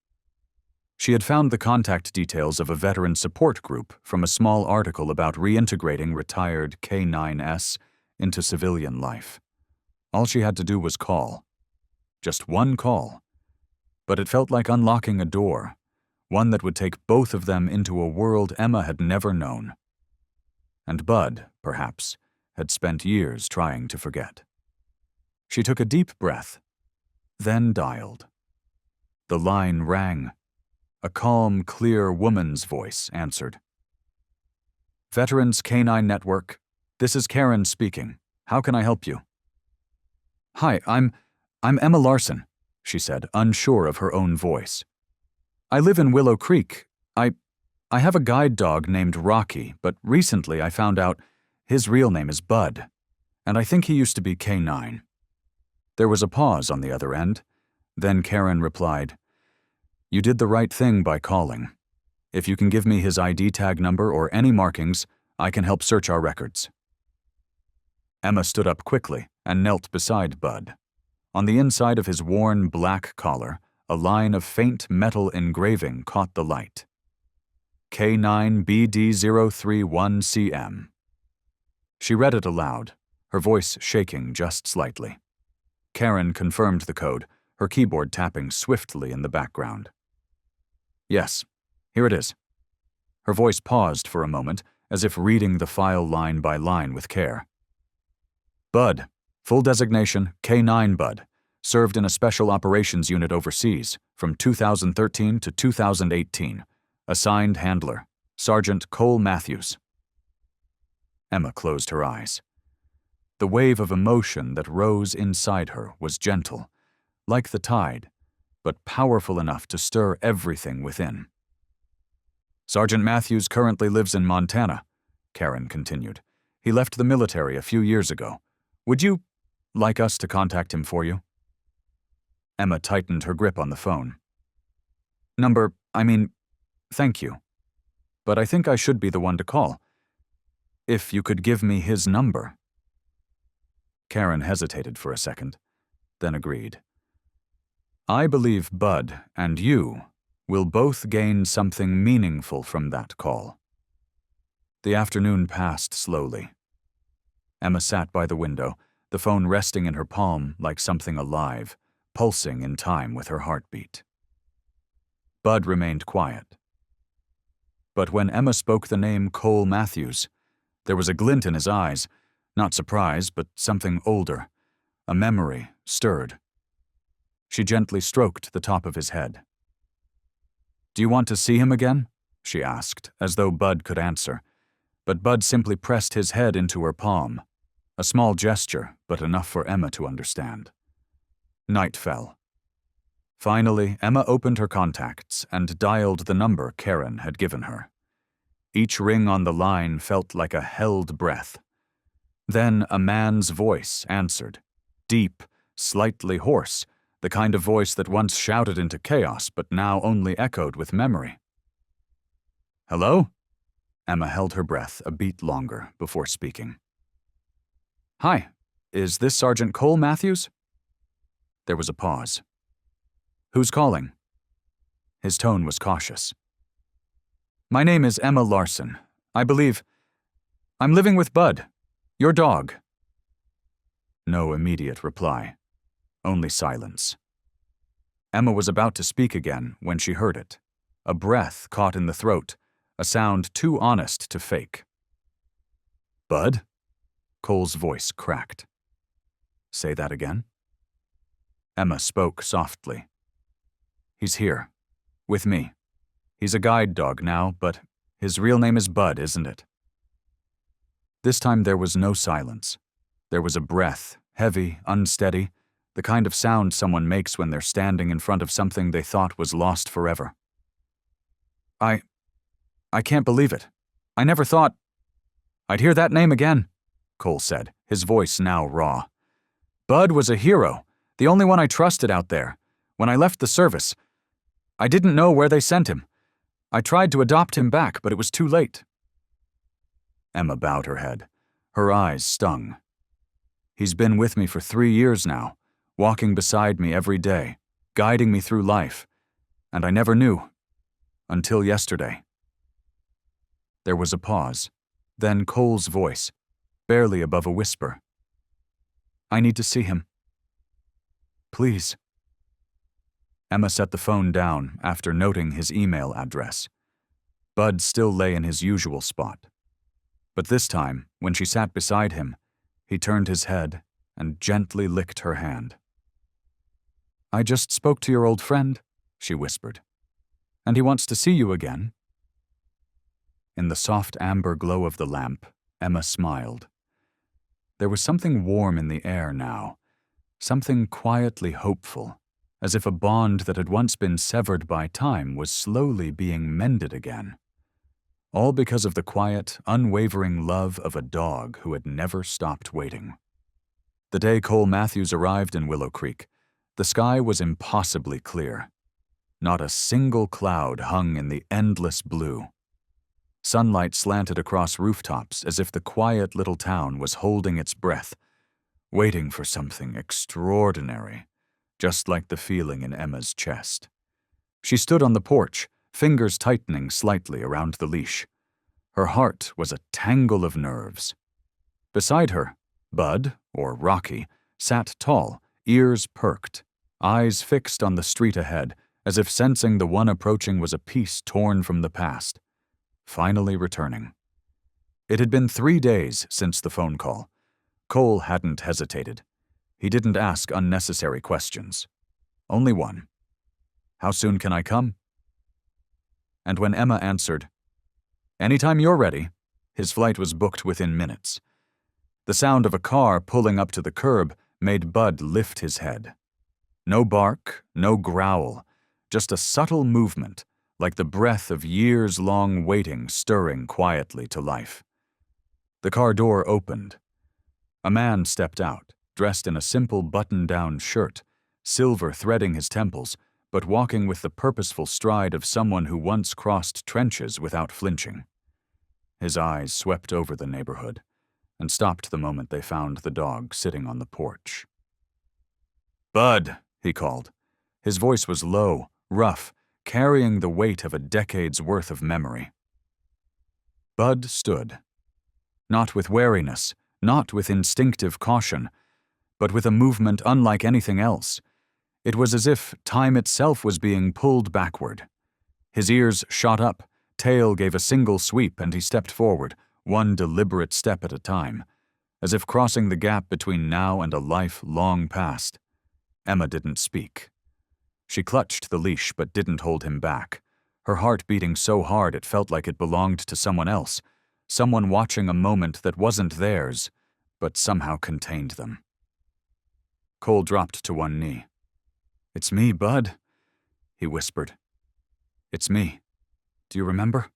She had found the contact details of a veteran support group from a small article about reintegrating retired K-9S into civilian life. All she had to do was call. Just one call. But it felt like unlocking a door, one that would take both of them into a world Emma had never known. And Bud, perhaps, had spent years trying to forget. She took a deep breath, then dialed. The line rang. A calm, clear woman's voice answered. Veterans K-9 Network, this is Karen speaking. How can I help you? Hi, I'm Emma Larson, she said, unsure of her own voice. I live in Willow Creek. I have a guide dog named Rocky, but recently I found out his real name is Bud, and I think he used to be K-9. There was a pause on the other end. Then Karen replied, You did the right thing by calling. If you can give me his ID tag number or any markings, I can help search our records. Emma stood up quickly and knelt beside Bud. On the inside of his worn black collar, a line of faint metal engraving caught the light. K9BD031CM. She read it aloud, her voice shaking just slightly. Karen confirmed the code, her keyboard tapping swiftly in the background. Yes, here it is. Her voice paused for a moment, as if reading the file line by line with care. Bud, full designation K9 Bud, served in a special operations unit overseas from 2013 to 2018. Assigned handler, Sergeant Cole Matthews. Emma closed her eyes. The wave of emotion that rose inside her was gentle, like the tide, but powerful enough to stir everything within. Sergeant Matthews currently lives in Montana, Karen continued. He left the military a few years ago. Would you like us to contact him for you? Emma tightened her grip on the phone. Thank you. But I think I should be the one to call. If you could give me his number. Karen hesitated for a second, then agreed. I believe Bud and you will both gain something meaningful from that call. The afternoon passed slowly. Emma sat by the window, the phone resting in her palm like something alive, pulsing in time with her heartbeat. Bud remained quiet. But when Emma spoke the name Cole Matthews, there was a glint in his eyes, not surprise, but something older. A memory stirred. She gently stroked the top of his head. Do you want to see him again? She asked, as though Bud could answer. But Bud simply pressed his head into her palm. A small gesture, but enough for Emma to understand. Night fell. Finally, Emma opened her contacts and dialed the number Karen had given her. Each ring on the line felt like a held breath. Then a man's voice answered, deep, slightly hoarse, the kind of voice that once shouted into chaos but now only echoed with memory. Hello? Emma held her breath a beat longer before speaking. Hi, is this Sergeant Cole Matthews? There was a pause. Who's calling? His tone was cautious. My name is Emma Larson. I'm living with Bud, your dog. No immediate reply. Only silence. Emma was about to speak again when she heard it. A breath caught in the throat, a sound too honest to fake. Bud? Cole's voice cracked. Say that again? Emma spoke softly. He's here, with me. He's a guide dog now, but his real name is Bud, isn't it? This time there was no silence. There was a breath, heavy, unsteady, the kind of sound someone makes when they're standing in front of something they thought was lost forever. I can't believe it. I never thought I'd hear that name again, Cole said, his voice now raw. Bud was a hero, the only one I trusted out there. When I left the service, I didn't know where they sent him. I tried to adopt him back, but it was too late. Emma bowed her head. Her eyes stung. He's been with me for 3 years now, walking beside me every day, guiding me through life, and I never knew, until yesterday. There was a pause, then Cole's voice, barely above a whisper. I need to see him. Please. Emma set the phone down after noting his email address. Bud still lay in his usual spot. But this time, when she sat beside him, he turned his head and gently licked her hand. I just spoke to your old friend, she whispered, and he wants to see you again. In the soft amber glow of the lamp, Emma smiled. There was something warm in the air now, something quietly hopeful, as if a bond that had once been severed by time was slowly being mended again. All because of the quiet, unwavering love of a dog who had never stopped waiting. The day Cole Matthews arrived in Willow Creek, the sky was impossibly clear. Not a single cloud hung in the endless blue. Sunlight slanted across rooftops as if the quiet little town was holding its breath, waiting for something extraordinary, just like the feeling in Emma's chest. She stood on the porch, fingers tightening slightly around the leash. Her heart was a tangle of nerves. Beside her, Bud, or Rocky, sat tall, ears perked, eyes fixed on the street ahead, as if sensing the one approaching was a piece torn from the past, finally returning. It had been 3 days since the phone call. Cole hadn't hesitated. He didn't ask unnecessary questions. Only one. "How soon can I come?" And when Emma answered, "Anytime you're ready," his flight was booked within minutes. The sound of a car pulling up to the curb made Bud lift his head. No bark, no growl, just a subtle movement, like the breath of years-long waiting stirring quietly to life. The car door opened. A man stepped out, dressed in a simple button-down shirt, silver threading his temples, but walking with the purposeful stride of someone who once crossed trenches without flinching. His eyes swept over the neighborhood and stopped the moment they found the dog sitting on the porch. "Bud," he called. His voice was low, rough, carrying the weight of a decade's worth of memory. Bud stood. Not with wariness, not with instinctive caution, but with a movement unlike anything else. It was as if time itself was being pulled backward. His ears shot up, tail gave a single sweep, and he stepped forward, one deliberate step at a time, as if crossing the gap between now and a life long past. Emma didn't speak. She clutched the leash but didn't hold him back, her heart beating so hard it felt like it belonged to someone else, someone watching a moment that wasn't theirs, but somehow contained them. Cole dropped to one knee. "It's me, Bud," he whispered. "It's me. Do you remember?"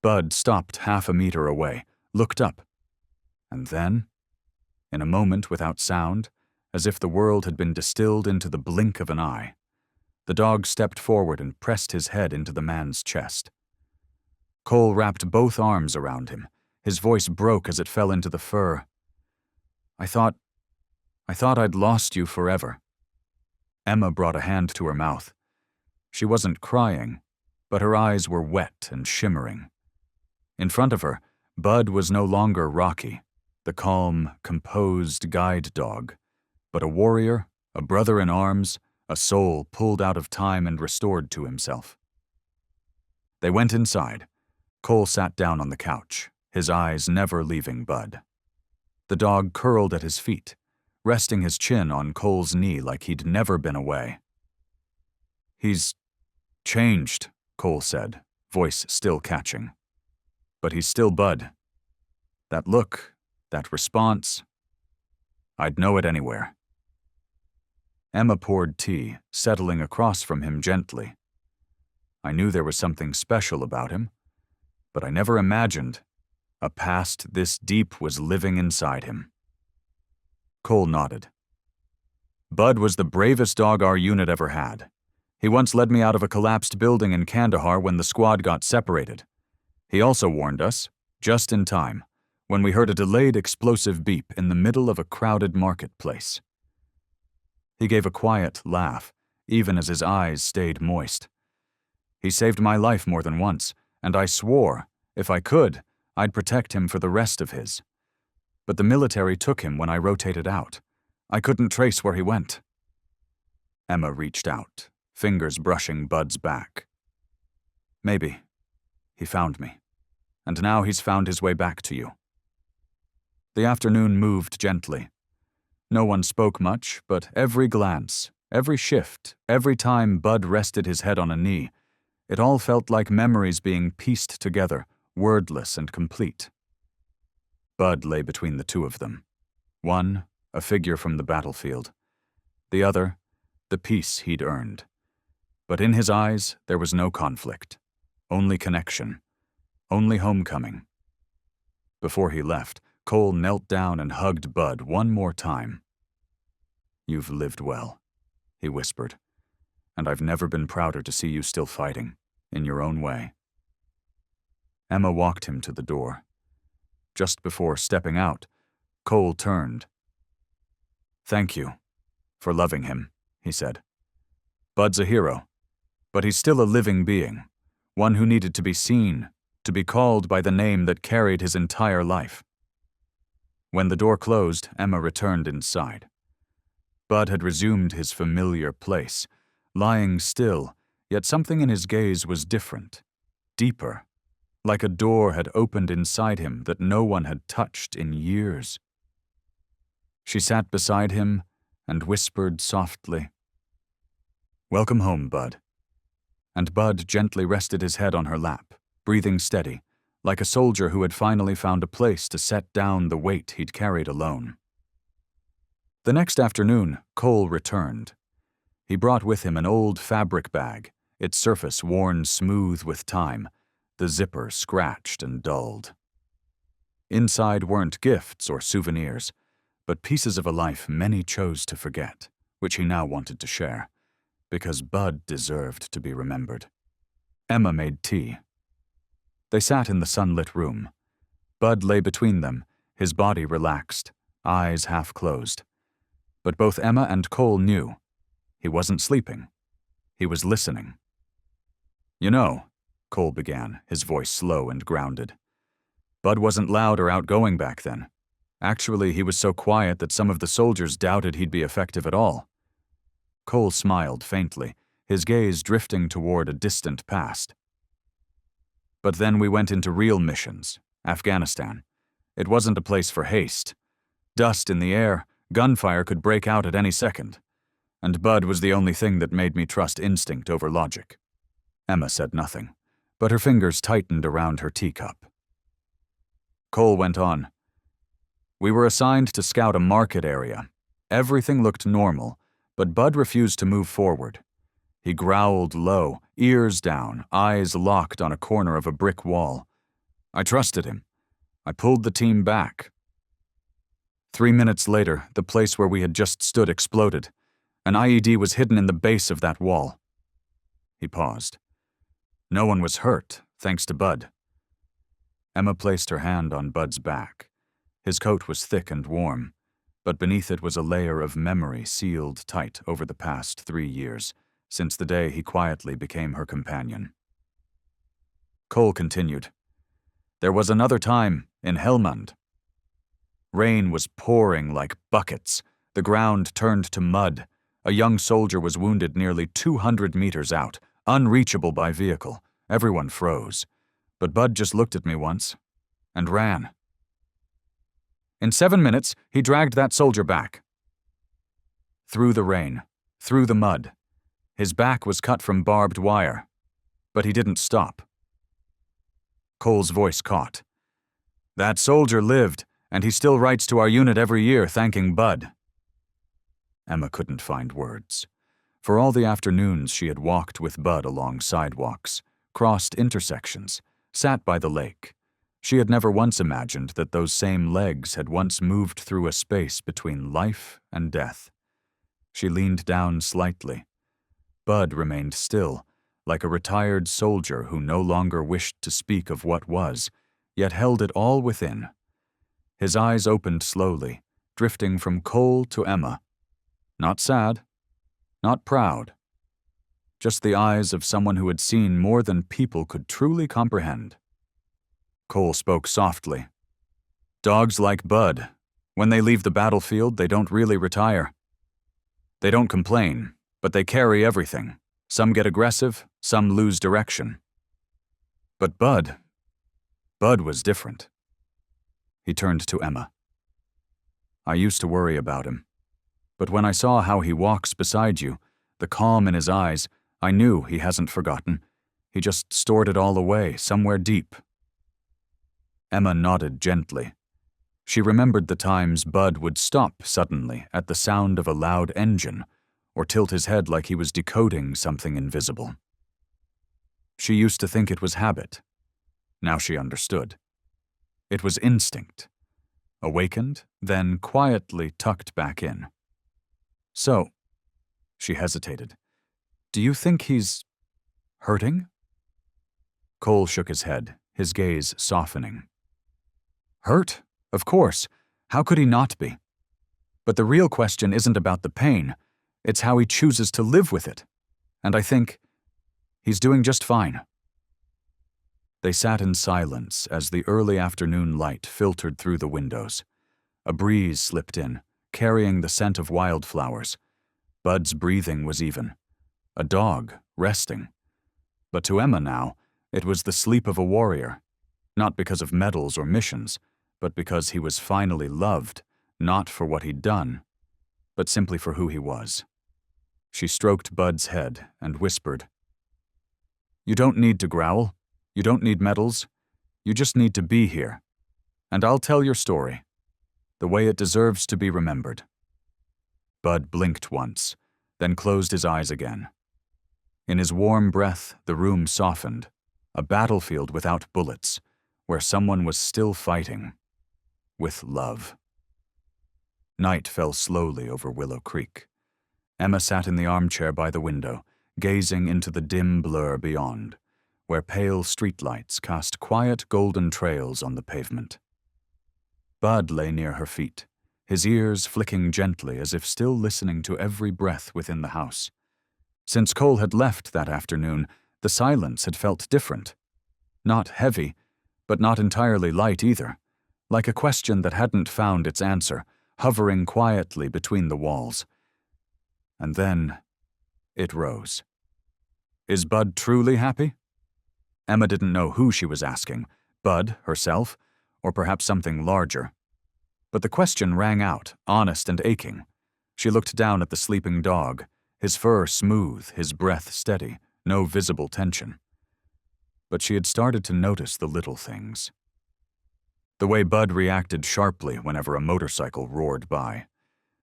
Bud stopped half a meter away, looked up, and then, in a moment without sound, as if the world had been distilled into the blink of an eye, the dog stepped forward and pressed his head into the man's chest. Cole wrapped both arms around him. His voice broke as it fell into the fur. I thought I'd lost you forever." Emma brought a hand to her mouth. She wasn't crying, but her eyes were wet and shimmering. In front of her, Bud was no longer Rocky, the calm, composed guide dog, but a warrior, a brother in arms, a soul pulled out of time and restored to himself. They went inside. Cole sat down on the couch, his eyes never leaving Bud. The dog curled at his feet, resting his chin on Cole's knee like he'd never been away. "He's changed," Cole said, voice still catching. "But he's still Bud. That look, that response, I'd know it anywhere." Emma poured tea, settling across from him gently. "I knew there was something special about him, but I never imagined a past this deep was living inside him." Cole nodded. "Bud was the bravest dog our unit ever had. He once led me out of a collapsed building in Kandahar when the squad got separated. He also warned us, just in time, when we heard a delayed explosive beep in the middle of a crowded marketplace." He gave a quiet laugh, even as his eyes stayed moist. "He saved my life more than once, and I swore, if I could, I'd protect him for the rest of his. But the military took him when I rotated out. I couldn't trace where he went." Emma reached out, fingers brushing Bud's back. "Maybe. He found me. And now he's found his way back to you." The afternoon moved gently. No one spoke much, but every glance, every shift, every time Bud rested his head on a knee, it all felt like memories being pieced together, wordless and complete. Bud lay between the two of them. One, a figure from the battlefield. The other, the peace he'd earned. But in his eyes, there was no conflict. Only connection. Only homecoming. Before he left, Cole knelt down and hugged Bud one more time. "You've lived well," he whispered, "and I've never been prouder to see you still fighting, in your own way." Emma walked him to the door. Just before stepping out, Cole turned. "Thank you for loving him," he said. "Bud's a hero, but he's still a living being, one who needed to be seen, to be called by the name that carried his entire life." When the door closed, Emma returned inside. Bud had resumed his familiar place, lying still, yet something in his gaze was different, deeper, like a door had opened inside him that no one had touched in years. She sat beside him and whispered softly, "Welcome home, Bud." And Bud gently rested his head on her lap, breathing steady, like a soldier who had finally found a place to set down the weight he'd carried alone. The next afternoon, Cole returned. He brought with him an old fabric bag, its surface worn smooth with time, the zipper scratched and dulled. Inside weren't gifts or souvenirs, but pieces of a life many chose to forget, which he now wanted to share, because Bud deserved to be remembered. Emma made tea. They sat in the sunlit room. Bud lay between them, his body relaxed, eyes half closed. But both Emma and Cole knew. He wasn't sleeping. He was listening. "You know," Cole began, his voice slow and grounded. "Bud wasn't loud or outgoing back then. Actually, he was so quiet that some of the soldiers doubted he'd be effective at all." Cole smiled faintly, his gaze drifting toward a distant past. "But then we went into real missions, Afghanistan. It wasn't a place for haste. Dust in the air, gunfire could break out at any second. And Bud was the only thing that made me trust instinct over logic." Emma said nothing, but her fingers tightened around her teacup. Cole went on. "We were assigned to scout a market area. Everything looked normal, but Bud refused to move forward. He growled low, ears down, eyes locked on a corner of a brick wall. I trusted him. I pulled the team back. 3 minutes later, the place where we had just stood exploded. An IED was hidden in the base of that wall." He paused. "No one was hurt, thanks to Bud." Emma placed her hand on Bud's back. His coat was thick and warm, but beneath it was a layer of memory sealed tight over the past 3 years, since the day he quietly became her companion. Cole continued. "There was another time in Helmand. Rain was pouring like buckets. The ground turned to mud. A young soldier was wounded nearly 200 meters out, unreachable by vehicle. Everyone froze. But Bud just looked at me once and ran. In 7 minutes, he dragged that soldier back. Through the rain, through the mud. His back was cut from barbed wire, but he didn't stop." Cole's voice caught. "That soldier lived, and he still writes to our unit every year thanking Bud." Emma couldn't find words. For all the afternoons she had walked with Bud along sidewalks, crossed intersections, sat by the lake. She had never once imagined that those same legs had once moved through a space between life and death. She leaned down slightly. Bud remained still, like a retired soldier who no longer wished to speak of what was, yet held it all within. His eyes opened slowly, drifting from Cole to Emma. Not sad, not proud. Just the eyes of someone who had seen more than people could truly comprehend. Cole spoke softly. "Dogs like Bud. When they leave the battlefield, they don't really retire. They don't complain, but they carry everything. Some get aggressive, some lose direction. But Bud was different." He turned to Emma. "I used to worry about him. But when I saw how he walks beside you, the calm in his eyes, I knew he hasn't forgotten. He just stored it all away, somewhere deep." Emma nodded gently. She remembered the times Bud would stop suddenly at the sound of a loud engine, or tilt his head like he was decoding something invisible. She used to think it was habit. Now she understood. It was instinct. Awakened, then quietly tucked back in. "So," she hesitated, "do you think he's hurting?" Cole shook his head, his gaze softening. "Hurt? Of course. How could he not be? But the real question isn't about the pain. It's how he chooses to live with it. And I think he's doing just fine." They sat in silence as the early afternoon light filtered through the windows. A breeze slipped in, carrying the scent of wildflowers. Bud's breathing was even. A dog, resting. But to Emma now, it was the sleep of a warrior, not because of medals or missions, but because he was finally loved, not for what he'd done, but simply for who he was. She stroked Bud's head and whispered, "You don't need to growl. You don't need medals. You just need to be here. And I'll tell your story, the way it deserves to be remembered." Bud blinked once, then closed his eyes again. In his warm breath, the room softened, a battlefield without bullets, where someone was still fighting, with love. Night fell slowly over Willow Creek. Emma sat in the armchair by the window, gazing into the dim blur beyond, where pale streetlights cast quiet golden trails on the pavement. Bud lay near her feet, his ears flicking gently as if still listening to every breath within the house. Since Cole had left that afternoon, the silence had felt different. Not heavy, but not entirely light either, like a question that hadn't found its answer, hovering quietly between the walls. And then it rose. Is Bud truly happy? Emma didn't know who she was asking, Bud herself, or perhaps something larger. But the question rang out, honest and aching. She looked down at the sleeping dog, his fur smooth, his breath steady, no visible tension. But she had started to notice the little things. The way Bud reacted sharply whenever a motorcycle roared by.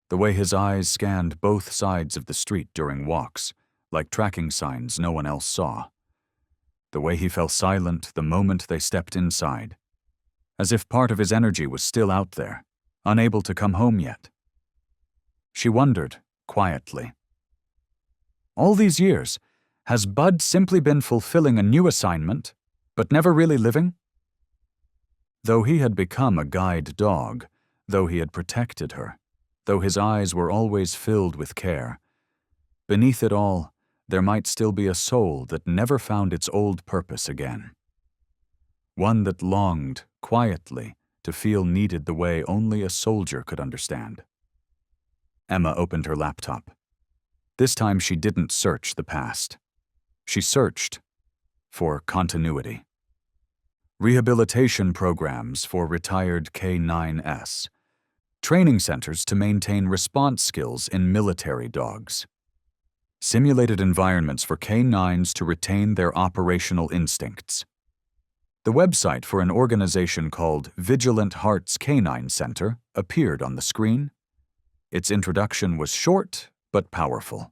The way his eyes scanned both sides of the street during walks, like tracking signs no one else saw. The way he fell silent the moment they stepped inside, as if part of his energy was still out there, unable to come home yet. She wondered, quietly. All these years, has Bud simply been fulfilling a new assignment, but never really living? Though he had become a guide dog, though he had protected her, though his eyes were always filled with care, beneath it all, there might still be a soul that never found its old purpose again. One that longed, quietly, to feel needed the way only a soldier could understand. Emma opened her laptop. This time she didn't search the past. She searched for continuity. Rehabilitation programs for retired K9s. Training centers to maintain response skills in military dogs. Simulated environments for K9s to retain their operational instincts. The website for an organization called Vigilant Hearts Canine Center appeared on the screen. Its introduction was short but powerful.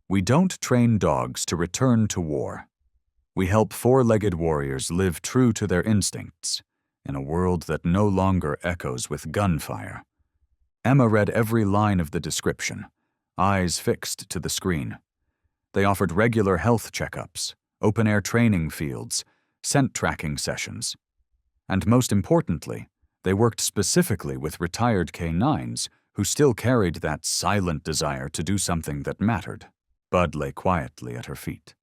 We don't train dogs to return to war. We help four-legged warriors live true to their instincts in a world that no longer echoes with gunfire. Emma read every line of the description, eyes fixed to the screen. They offered regular health checkups, open-air training fields, scent tracking sessions. And most importantly, they worked specifically with retired K9s who still carried that silent desire to do something that mattered. Bud lay quietly at her feet.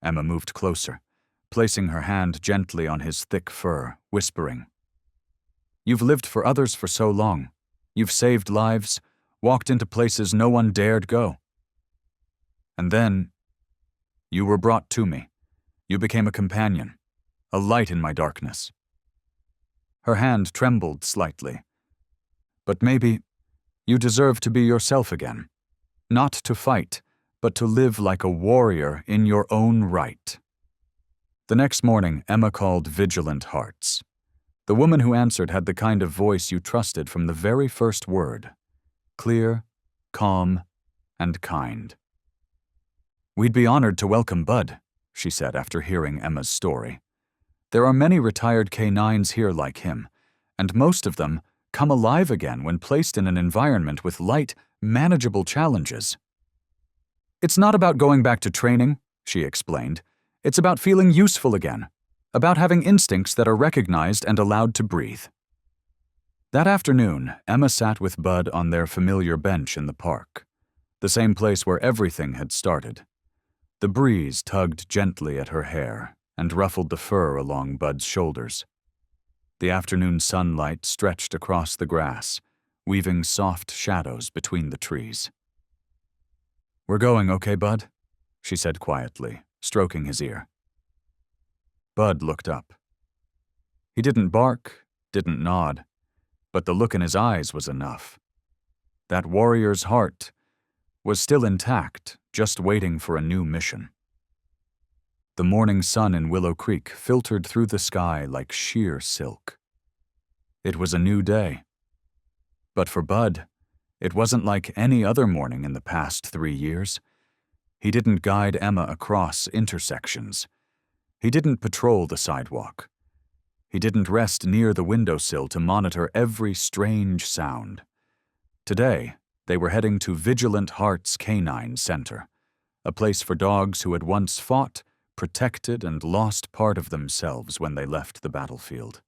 Emma moved closer, placing her hand gently on his thick fur, whispering, "You've lived for others for so long. You've saved lives, walked into places no one dared go. And then, you were brought to me. You became a companion, a light in my darkness." Her hand trembled slightly. "But maybe you deserve to be yourself again. Not to fight, but to live like a warrior in your own right." The next morning, Emma called Vigilant Hearts. The woman who answered had the kind of voice you trusted from the very first word. Clear, calm, and kind. "We'd be honored to welcome Bud," she said after hearing Emma's story. "There are many retired K9s here like him, and most of them come alive again when placed in an environment with light, manageable challenges." "It's not about going back to training," she explained. "It's about feeling useful again, about having instincts that are recognized and allowed to breathe." That afternoon, Emma sat with Bud on their familiar bench in the park, the same place where everything had started. The breeze tugged gently at her hair and ruffled the fur along Bud's shoulders. The afternoon sunlight stretched across the grass, weaving soft shadows between the trees. "We're going, okay, Bud?" she said quietly, stroking his ear. Bud looked up. He didn't bark, didn't nod, but the look in his eyes was enough. That warrior's heart was still intact, just waiting for a new mission. The morning sun in Willow Creek filtered through the sky like sheer silk. It was a new day. But for Bud, it wasn't like any other morning in the past 3 years. He didn't guide Emma across intersections. He didn't patrol the sidewalk. He didn't rest near the windowsill to monitor every strange sound. Today, they were heading to Vigilant Hearts Canine Center, a place for dogs who had once fought, protected, and lost part of themselves when they left the battlefield.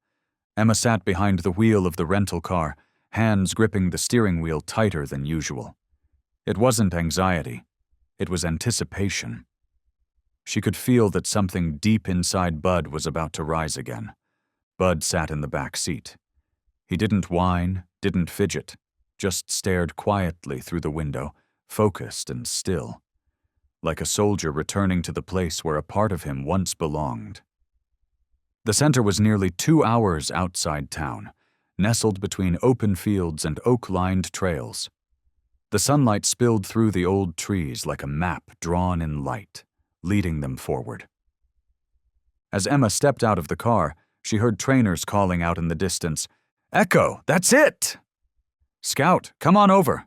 Emma sat behind the wheel of the rental car, hands gripping the steering wheel tighter than usual. It wasn't anxiety. It was anticipation. She could feel that something deep inside Bud was about to rise again. Bud sat in the back seat. He didn't whine, didn't fidget, just stared quietly through the window, focused and still, like a soldier returning to the place where a part of him once belonged. The center was nearly 2 hours outside town, nestled between open fields and oak-lined trails. The sunlight spilled through the old trees like a map drawn in light, leading them forward. As Emma stepped out of the car, she heard trainers calling out in the distance, "Echo, that's it! Scout, come on over!"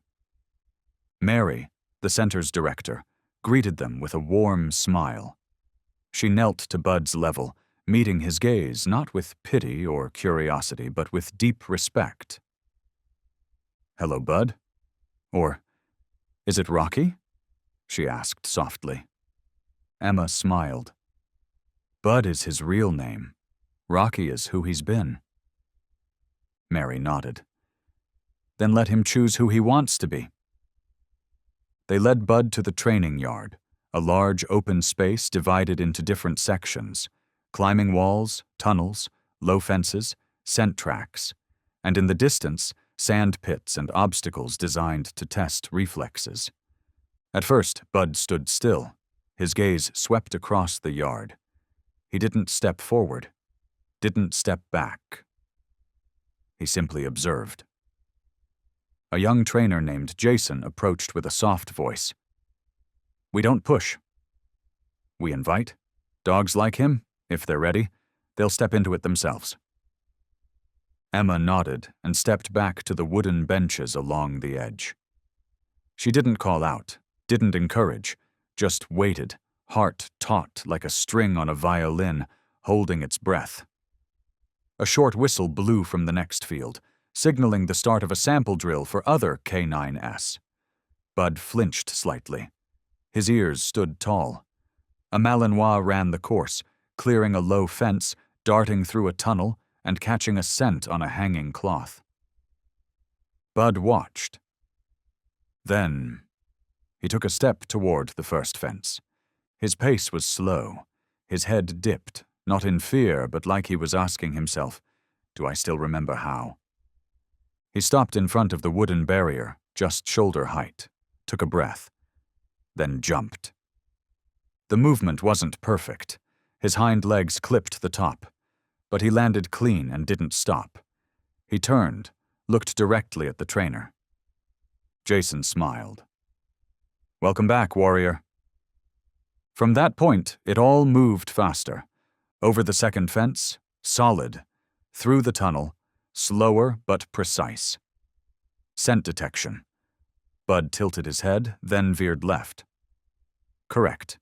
Mary, the center's director, greeted them with a warm smile. She knelt to Bud's level, meeting his gaze not with pity or curiosity, but with deep respect. "Hello, Bud?" Or, "Is it Rocky?" she asked softly. Emma smiled. Bud is his real name. Rocky is who he's been. Mary nodded. Then let him choose who he wants to be. They led Bud to the training yard, a large open space divided into different sections, climbing walls, tunnels, low fences, scent tracks, and in the distance, sand pits and obstacles designed to test reflexes. At first, Bud stood still. His gaze swept across the yard. He didn't step forward, didn't step back. He simply observed. A young trainer named Jason approached with a soft voice. "We don't push. We invite. Dogs like him, if they're ready, they'll step into it themselves." Emma nodded and stepped back to the wooden benches along the edge. She didn't call out, didn't encourage, just waited, heart taut like a string on a violin, holding its breath. A short whistle blew from the next field, signaling the start of a sample drill for other K9S. Bud flinched slightly. His ears stood tall. A Malinois ran the course, clearing a low fence, darting through a tunnel, and catching a scent on a hanging cloth. Bud watched. Then, he took a step toward the first fence. His pace was slow. His head dipped, not in fear, but like he was asking himself, "Do I still remember how?" He stopped in front of the wooden barrier, just shoulder height, took a breath, then jumped. The movement wasn't perfect. His hind legs clipped the top, but he landed clean and didn't stop. He turned, looked directly at the trainer. Jason smiled. "Welcome back, warrior." From that point, it all moved faster. Over the second fence, solid. Through the tunnel, slower but precise. Scent detection. Bud tilted his head, then veered left. Correct.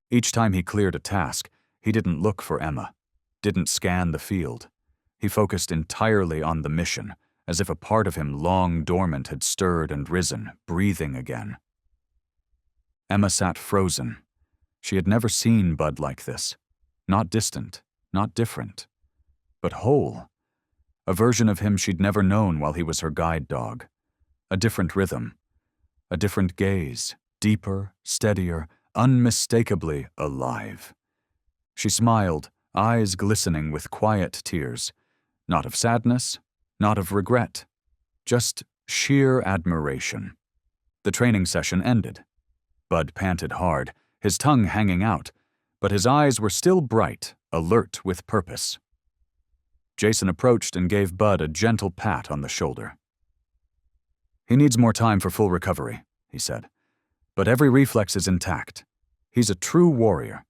Each time he cleared a task, he didn't look for Emma, didn't scan the field. He focused entirely on the mission, as if a part of him long dormant had stirred and risen, breathing again. Emma sat frozen. She had never seen Bud like this. Not distant, not different, but whole. A version of him she'd never known while he was her guide dog. A different rhythm, a different gaze, deeper, steadier, unmistakably alive. She smiled, eyes glistening with quiet tears, not of sadness, not of regret, just sheer admiration. The training session ended. Bud panted hard, his tongue hanging out, but his eyes were still bright, alert with purpose. Jason approached and gave Bud a gentle pat on the shoulder. "He needs more time for full recovery," he said, "but every reflex is intact. He's a true warrior."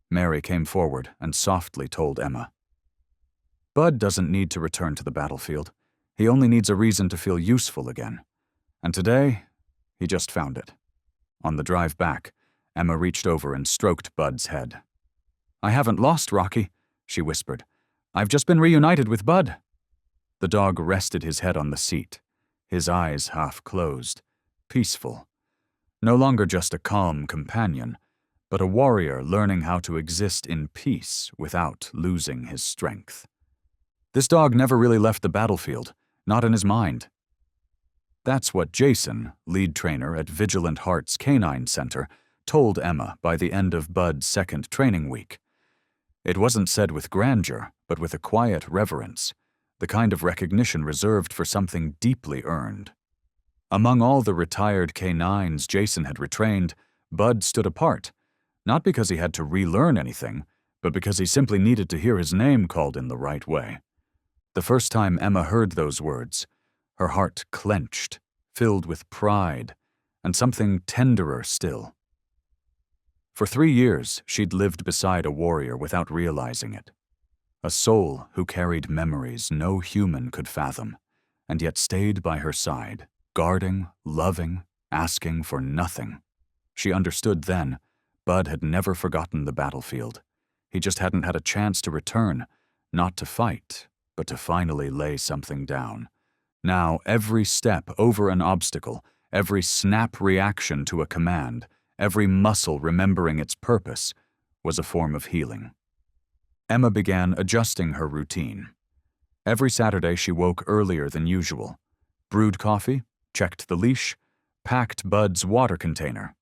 Mary came forward and softly told Emma, "Bud doesn't need to return to the battlefield. He only needs a reason to feel useful again. And today, he just found it." On the drive back, Emma reached over and stroked Bud's head. "I haven't lost, Rocky," she whispered. "I've just been reunited with Bud." The dog rested his head on the seat, his eyes half closed, peaceful. No longer just a calm companion, but a warrior learning how to exist in peace without losing his strength. This dog never really left the battlefield, not in his mind. That's what Jason, lead trainer at Vigilant Hearts Canine Center, told Emma by the end of Bud's second training week. It wasn't said with grandeur, but with a quiet reverence, the kind of recognition reserved for something deeply earned. Among all the retired canines Jason had retrained, Bud stood apart, not because he had to relearn anything, but because he simply needed to hear his name called in the right way. The first time Emma heard those words, her heart clenched, filled with pride, and something tenderer still. For 3 years, she'd lived beside a warrior without realizing it. A soul who carried memories no human could fathom, and yet stayed by her side, guarding, loving, asking for nothing. She understood then, Bud had never forgotten the battlefield. He just hadn't had a chance to return, not to fight, but to finally lay something down. Now, every step over an obstacle, every snap reaction to a command, every muscle remembering its purpose, was a form of healing. Emma began adjusting her routine. Every Saturday she woke earlier than usual, brewed coffee, checked the leash, packed Bud's water container.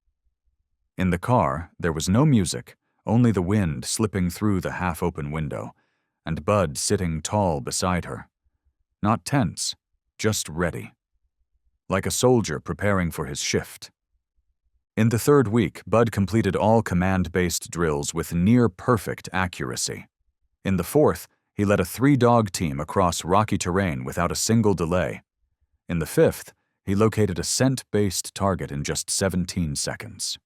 In the car, there was no music, only the wind slipping through the half-open window, and Bud sitting tall beside her. Not tense, just ready. Like a soldier preparing for his shift. In the 3rd week, Bud completed all command-based drills with near-perfect accuracy. In the 4th, he led a 3-dog team across rocky terrain without a single delay. In the 5th, he located a scent-based target in just 17 seconds.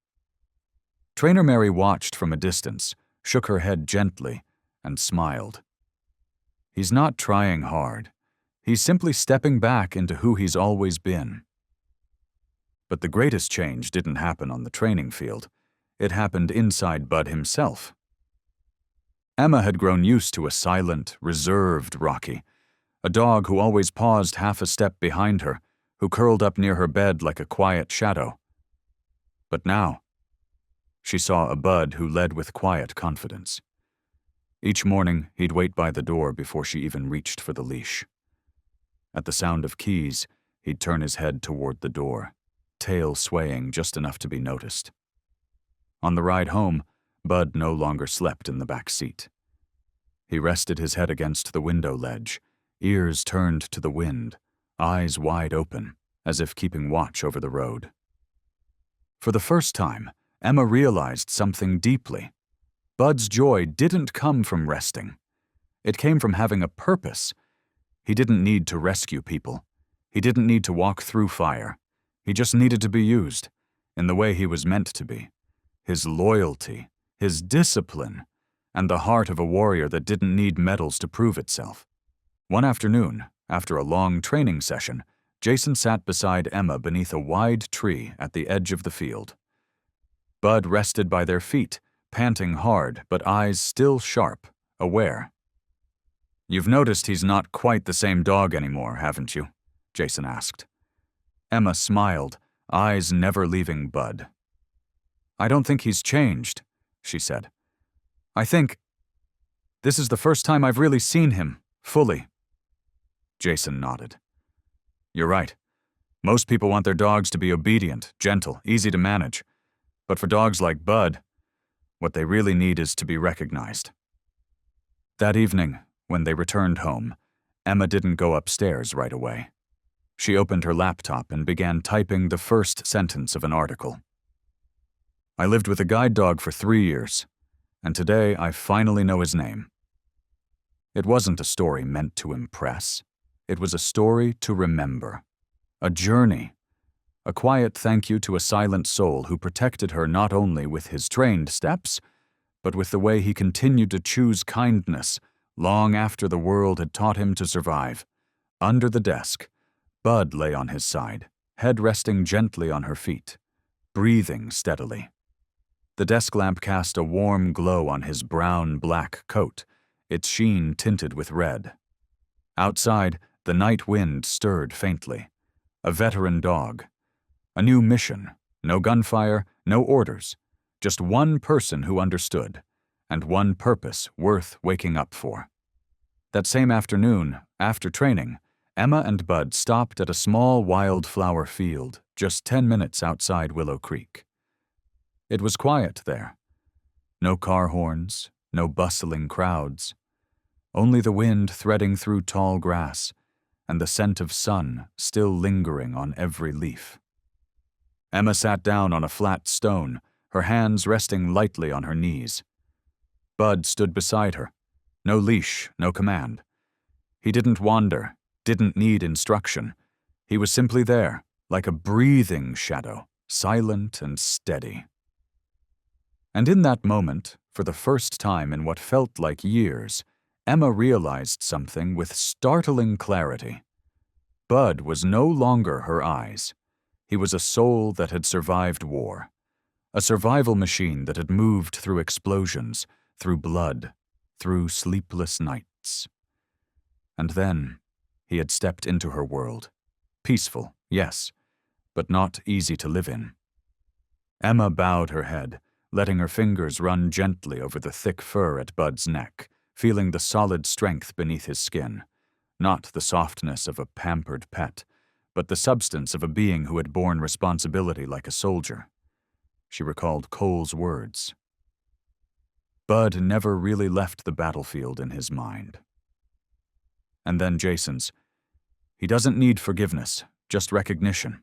Trainer Mary watched from a distance, shook her head gently, and smiled. He's not trying hard. He's simply stepping back into who he's always been. But the greatest change didn't happen on the training field. It happened inside Bud himself. Emma had grown used to a silent, reserved Rocky, a dog who always paused half a step behind her, who curled up near her bed like a quiet shadow. But now, she saw a Bud who led with quiet confidence. Each morning, he'd wait by the door before she even reached for the leash. At the sound of keys, he'd turn his head toward the door, tail swaying just enough to be noticed. On the ride home, Bud no longer slept in the back seat. He rested his head against the window ledge, ears turned to the wind, eyes wide open, as if keeping watch over the road. For the first time, Emma realized something deeply. Bud's joy didn't come from resting. It came from having a purpose. He didn't need to rescue people. He didn't need to walk through fire. He just needed to be used, in the way he was meant to be. His loyalty, his discipline, and the heart of a warrior that didn't need medals to prove itself. One afternoon, after a long training session, Jason sat beside Emma beneath a wide tree at the edge of the field. Bud rested by their feet, panting hard but eyes still sharp, aware. "You've noticed he's not quite the same dog anymore, haven't you?" Jason asked. Emma smiled, eyes never leaving Bud. "I don't think he's changed," she said. "I think this is the first time I've really seen him, fully." Jason nodded. "You're right. Most people want their dogs to be obedient, gentle, easy to manage. But for dogs like Bud, what they really need is to be recognized." That evening, when they returned home, Emma didn't go upstairs right away. She opened her laptop and began typing the first sentence of an article. "I lived with a guide dog for 3 years, and today I finally know his name." It wasn't a story meant to impress. It was a story to remember. A journey. A quiet thank you to a silent soul who protected her not only with his trained steps, but with the way he continued to choose kindness long after the world had taught him to survive. Under the desk, Bud lay on his side, head resting gently on her feet, breathing steadily. The desk lamp cast a warm glow on his brown-black coat, its sheen tinted with red. Outside, the night wind stirred faintly. A veteran dog. A new mission. No gunfire, no orders. Just one person who understood, and one purpose worth waking up for. That same afternoon, after training, Emma and Bud stopped at a small wildflower field just 10 minutes outside Willow Creek. It was quiet there. No car horns, no bustling crowds. Only the wind threading through tall grass, and the scent of sun still lingering on every leaf. Emma sat down on a flat stone, her hands resting lightly on her knees. Bud stood beside her. No leash, no command. He didn't wander, didn't need instruction. He was simply there, like a breathing shadow, silent and steady. And in that moment, for the first time in what felt like years, Emma realized something with startling clarity. Bud was no longer her eyes. He was a soul that had survived war, a survival machine that had moved through explosions, through blood, through sleepless nights. And then, he had stepped into her world. Peaceful, yes, but not easy to live in. Emma bowed her head, letting her fingers run gently over the thick fur at Bud's neck, feeling the solid strength beneath his skin, not the softness of a pampered pet, but the substance of a being who had borne responsibility like a soldier. She recalled Cole's words. Bud never really left the battlefield in his mind. And then Jason's, "He doesn't need forgiveness, just recognition."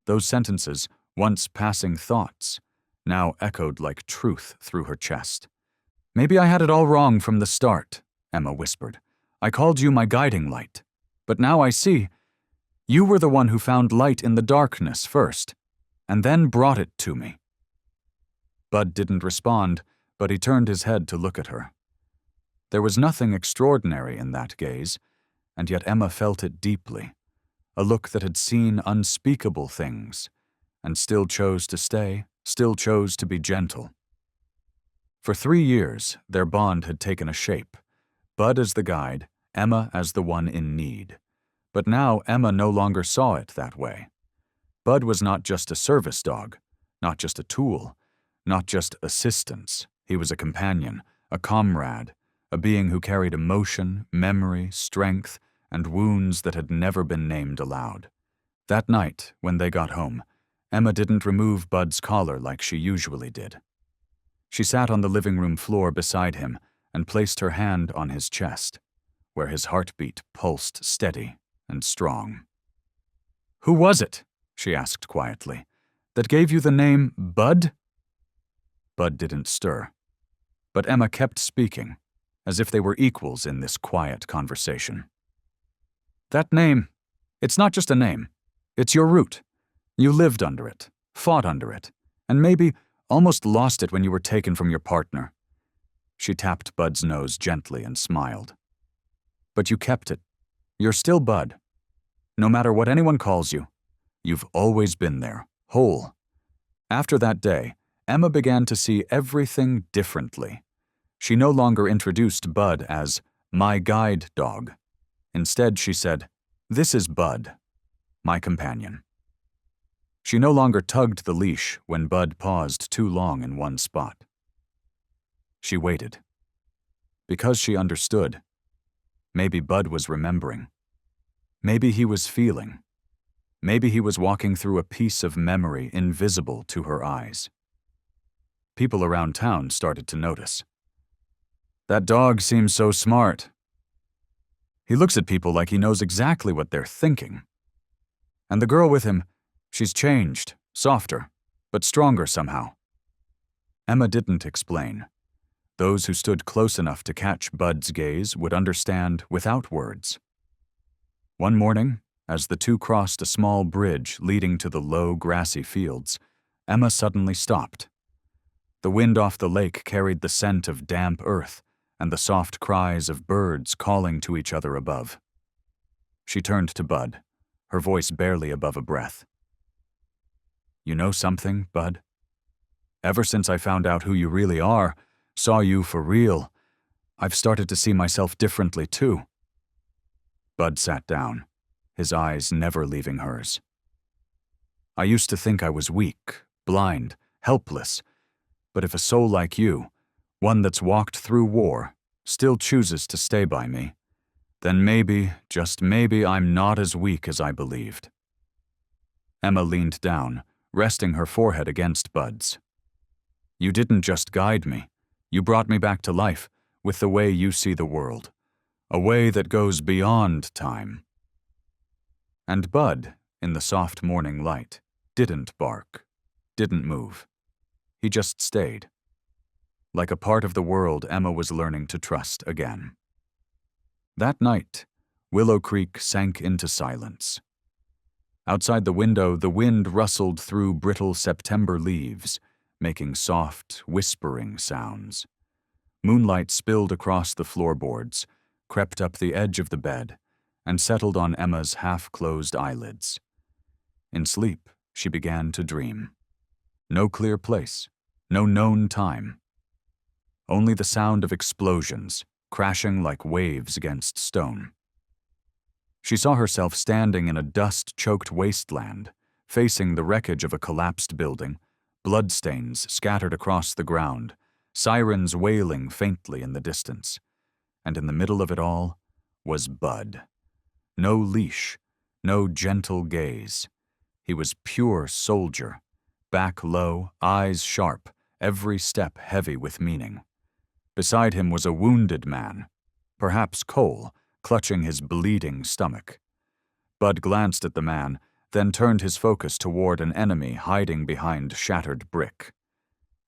Those sentences, once passing thoughts, now echoed like truth through her chest. "Maybe I had it all wrong from the start," Emma whispered. "I called you my guiding light. But now I see. You were the one who found light in the darkness first, and then brought it to me." Bud didn't respond, but he turned his head to look at her. There was nothing extraordinary in that gaze, and yet Emma felt it deeply, a look that had seen unspeakable things, and still chose to stay, still chose to be gentle. For 3 years, their bond had taken a shape, Bud as the guide, Emma as the one in need. But now Emma no longer saw it that way. Bud was not just a service dog, not just a tool, not just assistance. He was a companion, a comrade, a being who carried emotion, memory, strength, and wounds that had never been named aloud. That night, when they got home, Emma didn't remove Bud's collar like she usually did. She sat on the living room floor beside him and placed her hand on his chest, where his heartbeat pulsed steady and strong. "Who was it," she asked quietly, "that gave you the name Bud?" Bud didn't stir, but Emma kept speaking, as if they were equals in this quiet conversation. "That name, it's not just a name. It's your root. You lived under it, fought under it, and maybe almost lost it when you were taken from your partner." She tapped Bud's nose gently and smiled. "But you kept it. You're still Bud. No matter what anyone calls you, you've always been there, whole." After that day, Emma began to see everything differently. She no longer introduced Bud as my guide dog. Instead, she said, "This is Bud, my companion." She no longer tugged the leash when Bud paused too long in one spot. She waited. Because she understood. Maybe Bud was remembering. Maybe he was feeling. Maybe he was walking through a piece of memory invisible to her eyes. People around town started to notice. "That dog seems so smart. He looks at people like he knows exactly what they're thinking. And the girl with him, she's changed, softer, but stronger somehow." Emma didn't explain. Those who stood close enough to catch Bud's gaze would understand without words. One morning, as the two crossed a small bridge leading to the low, grassy fields, Emma suddenly stopped. The wind off the lake carried the scent of damp earth and the soft cries of birds calling to each other above. She turned to Bud, her voice barely above a breath. "You know something, Bud? Ever since I found out who you really are, saw you for real, I've started to see myself differently too." Bud sat down, his eyes never leaving hers. "I used to think I was weak, blind, helpless, but if a soul like you, one that's walked through war, still chooses to stay by me, then maybe, just maybe, I'm not as weak as I believed." Emma leaned down, resting her forehead against Bud's. "You didn't just guide me. You brought me back to life with the way you see the world, a way that goes beyond time." And Bud, in the soft morning light, didn't bark, didn't move. He just stayed. Like a part of the world Emma was learning to trust again. That night, Willow Creek sank into silence. Outside the window, the wind rustled through brittle September leaves, making soft, whispering sounds. Moonlight spilled across the floorboards, crept up the edge of the bed, and settled on Emma's half-closed eyelids. In sleep, she began to dream. No clear place, no known time. Only the sound of explosions, crashing like waves against stone. She saw herself standing in a dust-choked wasteland, facing the wreckage of a collapsed building, bloodstains scattered across the ground, sirens wailing faintly in the distance. And in the middle of it all was Bud. No leash, no gentle gaze. He was pure soldier, back low, eyes sharp, every step heavy with meaning. Beside him was a wounded man, perhaps Cole, clutching his bleeding stomach. Bud glanced at the man, then turned his focus toward an enemy hiding behind shattered brick.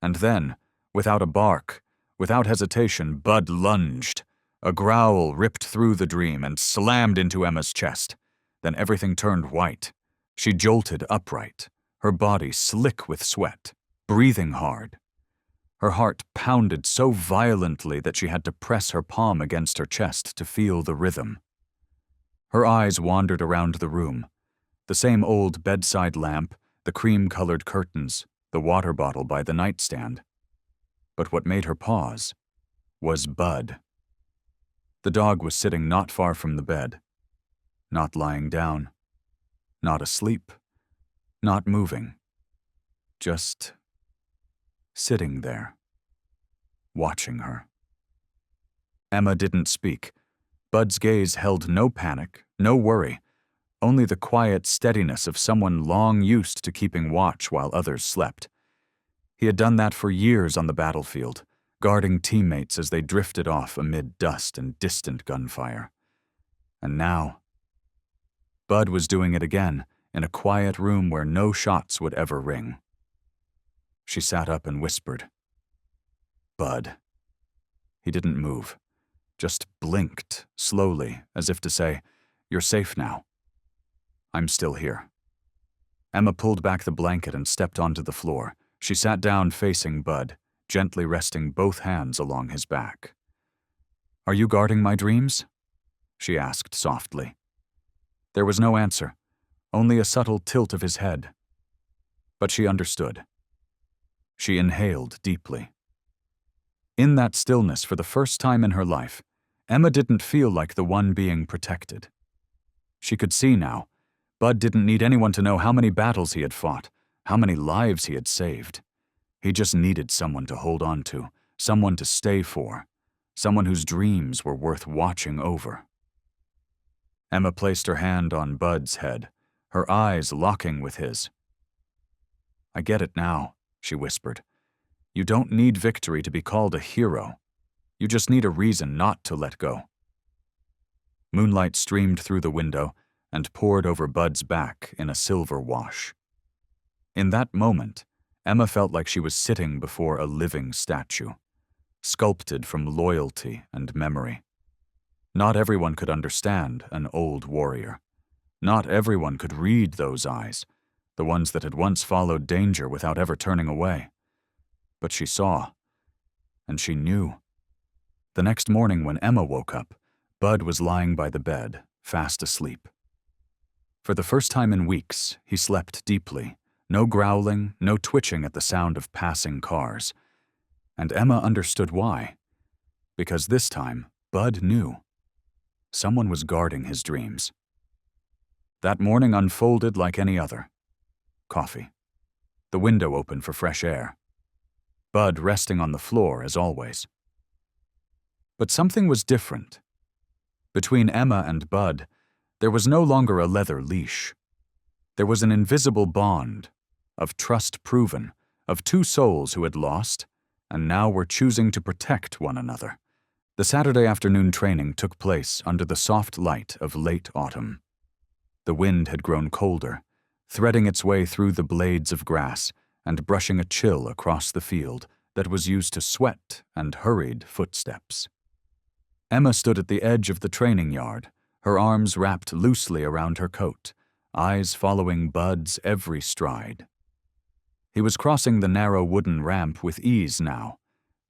And then, without a bark, without hesitation, Bud lunged. A growl ripped through the dream and slammed into Emma's chest. Then everything turned white. She jolted upright, her body slick with sweat, breathing hard. Her heart pounded so violently that she had to press her palm against her chest to feel the rhythm. Her eyes wandered around the room. The same old bedside lamp, the cream-colored curtains, the water bottle by the nightstand. But what made her pause was Bud. The dog was sitting not far from the bed, not lying down, not asleep, not moving, just sitting there, watching her. Emma didn't speak. Bud's gaze held no panic, no worry, only the quiet steadiness of someone long used to keeping watch while others slept. He had done that for years on the battlefield, guarding teammates as they drifted off amid dust and distant gunfire. And now, Bud was doing it again, in a quiet room where no shots would ever ring. She sat up and whispered, "Bud." He didn't move, just blinked, slowly, as if to say, "You're safe now. I'm still here." Emma pulled back the blanket and stepped onto the floor. She sat down facing Bud, gently resting both hands along his back. "Are you guarding my dreams?" she asked softly. There was no answer, only a subtle tilt of his head. But she understood. She inhaled deeply. In that stillness, for the first time in her life, Emma didn't feel like the one being protected. She could see now, Bud didn't need anyone to know how many battles he had fought, how many lives he had saved. He just needed someone to hold on to, someone to stay for, someone whose dreams were worth watching over. Emma placed her hand on Bud's head, her eyes locking with his. "I get it now," she whispered. "You don't need victory to be called a hero. You just need a reason not to let go." Moonlight streamed through the window and poured over Bud's back in a silver wash. In that moment, Emma felt like she was sitting before a living statue. sculpted from loyalty and memory. Not everyone could understand an old warrior. Not everyone could read those eyes, the ones that had once followed danger without ever turning away. But she saw, and she knew. The next morning when Emma woke up, Bud was lying by the bed, fast asleep. For the first time in weeks, he slept deeply, no growling, no twitching at the sound of passing cars. And Emma understood why. Because this time, Bud knew. Someone was guarding his dreams. That morning unfolded like any other. Coffee. The window open for fresh air. Bud resting on the floor as always. But something was different. Between Emma and Bud, there was no longer a leather leash. There was an invisible bond, of trust proven, of two souls who had lost, and now were choosing to protect one another. The Saturday afternoon training took place under the soft light of late autumn. The wind had grown colder, threading its way through the blades of grass and brushing a chill across the field that was used to sweat and hurried footsteps. Emma stood at the edge of the training yard, her arms wrapped loosely around her coat, eyes following Bud's every stride. He was crossing the narrow wooden ramp with ease now,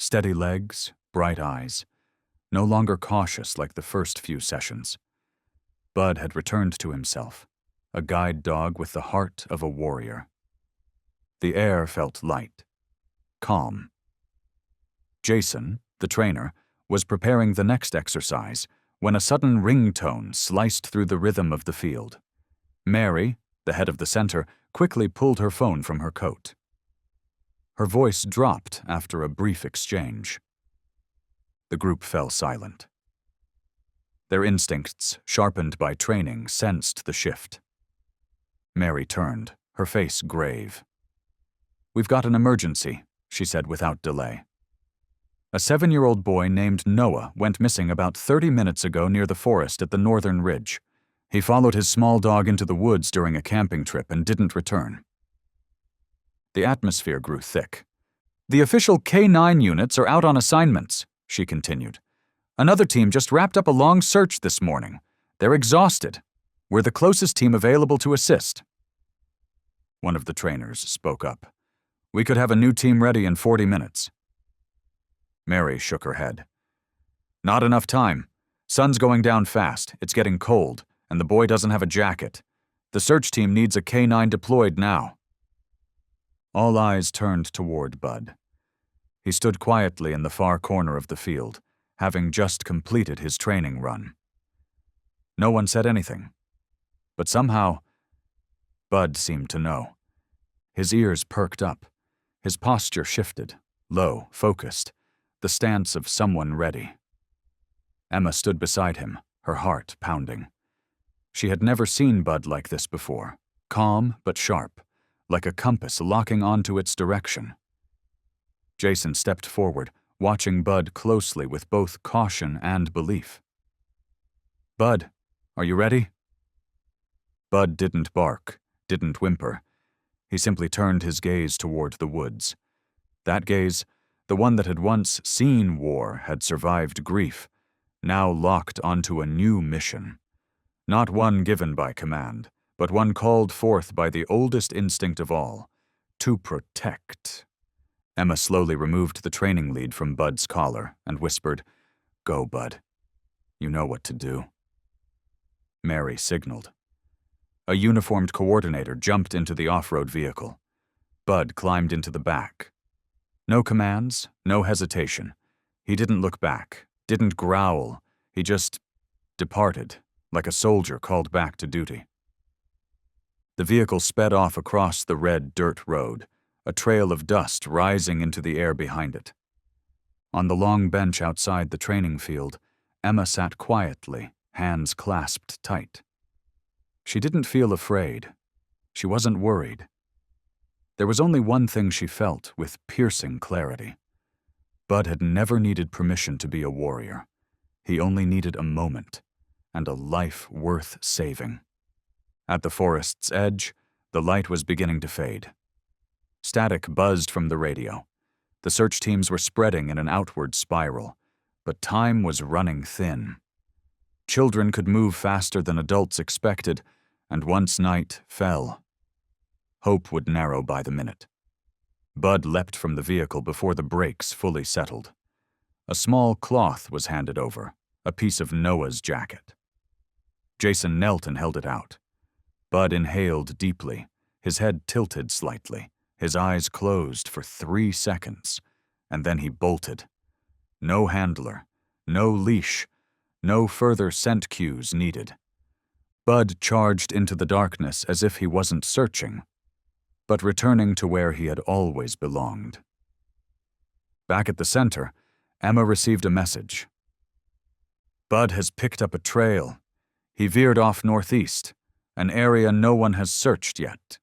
steady legs, bright eyes, no longer cautious like the first few sessions. Bud had returned to himself, a guide dog with the heart of a warrior. The air felt light, calm. Jason, the trainer, was preparing the next exercise when a sudden ringtone sliced through the rhythm of the field. Mary, the head of the center, quickly pulled her phone from her coat. Her voice dropped after a brief exchange. The group fell silent. Their instincts, sharpened by training, sensed the shift. Mary turned, her face grave. "We've got an emergency," she said without delay. A 7-year-old boy named Noah went missing about 30 minutes ago near the forest at the northern ridge. He followed his small dog into the woods during a camping trip and didn't return. The atmosphere grew thick. "The official K-9 units are out on assignments," she continued. "Another team just wrapped up a long search this morning. They're exhausted. We're the closest team available to assist." One of the trainers spoke up. "We could have a new team ready in 40 minutes. Mary shook her head. "Not enough time. Sun's going down fast, it's getting cold, and the boy doesn't have a jacket. The search team needs a K-9 deployed now." All eyes turned toward Bud. He stood quietly in the far corner of the field, having just completed his training run. No one said anything. But somehow, Bud seemed to know. His ears perked up. His posture shifted, low, focused, the stance of someone ready. Emma stood beside him, her heart pounding. She had never seen Bud like this before, calm but sharp, like a compass locking onto its direction. Jason stepped forward, watching Bud closely with both caution and belief. "Bud, are you ready?" Bud didn't bark, didn't whimper. He simply turned his gaze toward the woods. That gaze, the one that had once seen war, had survived grief, now locked onto a new mission. Not one given by command, but one called forth by the oldest instinct of all, to protect. Emma slowly removed the training lead from Bud's collar and whispered, "Go, Bud. You know what to do." Mary signaled. A uniformed coordinator jumped into the off-road vehicle. Bud climbed into the back. No commands, no hesitation. He didn't look back, didn't growl. He just departed, like a soldier called back to duty. The vehicle sped off across the red dirt road, a trail of dust rising into the air behind it. On the long bench outside the training field, Emma sat quietly, hands clasped tight. She didn't feel afraid. She wasn't worried. There was only one thing she felt with piercing clarity. Bud had never needed permission to be a warrior. He only needed a moment, and a life worth saving. At the forest's edge, the light was beginning to fade. Static buzzed from the radio. The search teams were spreading in an outward spiral, but time was running thin. Children could move faster than adults expected, and once night fell, hope would narrow by the minute. Bud leapt from the vehicle before the brakes fully settled. A small cloth was handed over, a piece of Noah's jacket. Jason knelt and held it out. Bud inhaled deeply, his head tilted slightly, his eyes closed for 3 seconds, and then he bolted. No handler, no leash, no further scent cues needed. Bud charged into the darkness as if he wasn't searching, but returning to where he had always belonged. Back at the center, Emma received a message. Bud has picked up a trail. He veered off northeast, an area no one has searched yet.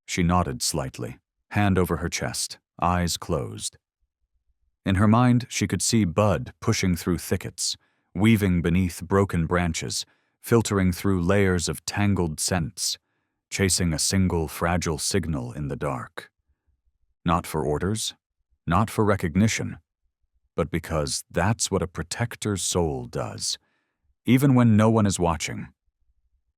She nodded slightly, hand over her chest, eyes closed. In her mind, she could see Bud pushing through thickets, weaving beneath broken branches, filtering through layers of tangled scents, chasing a single fragile signal in the dark. Not for orders, not for recognition, but because that's what a protector's soul does, even when no one is watching.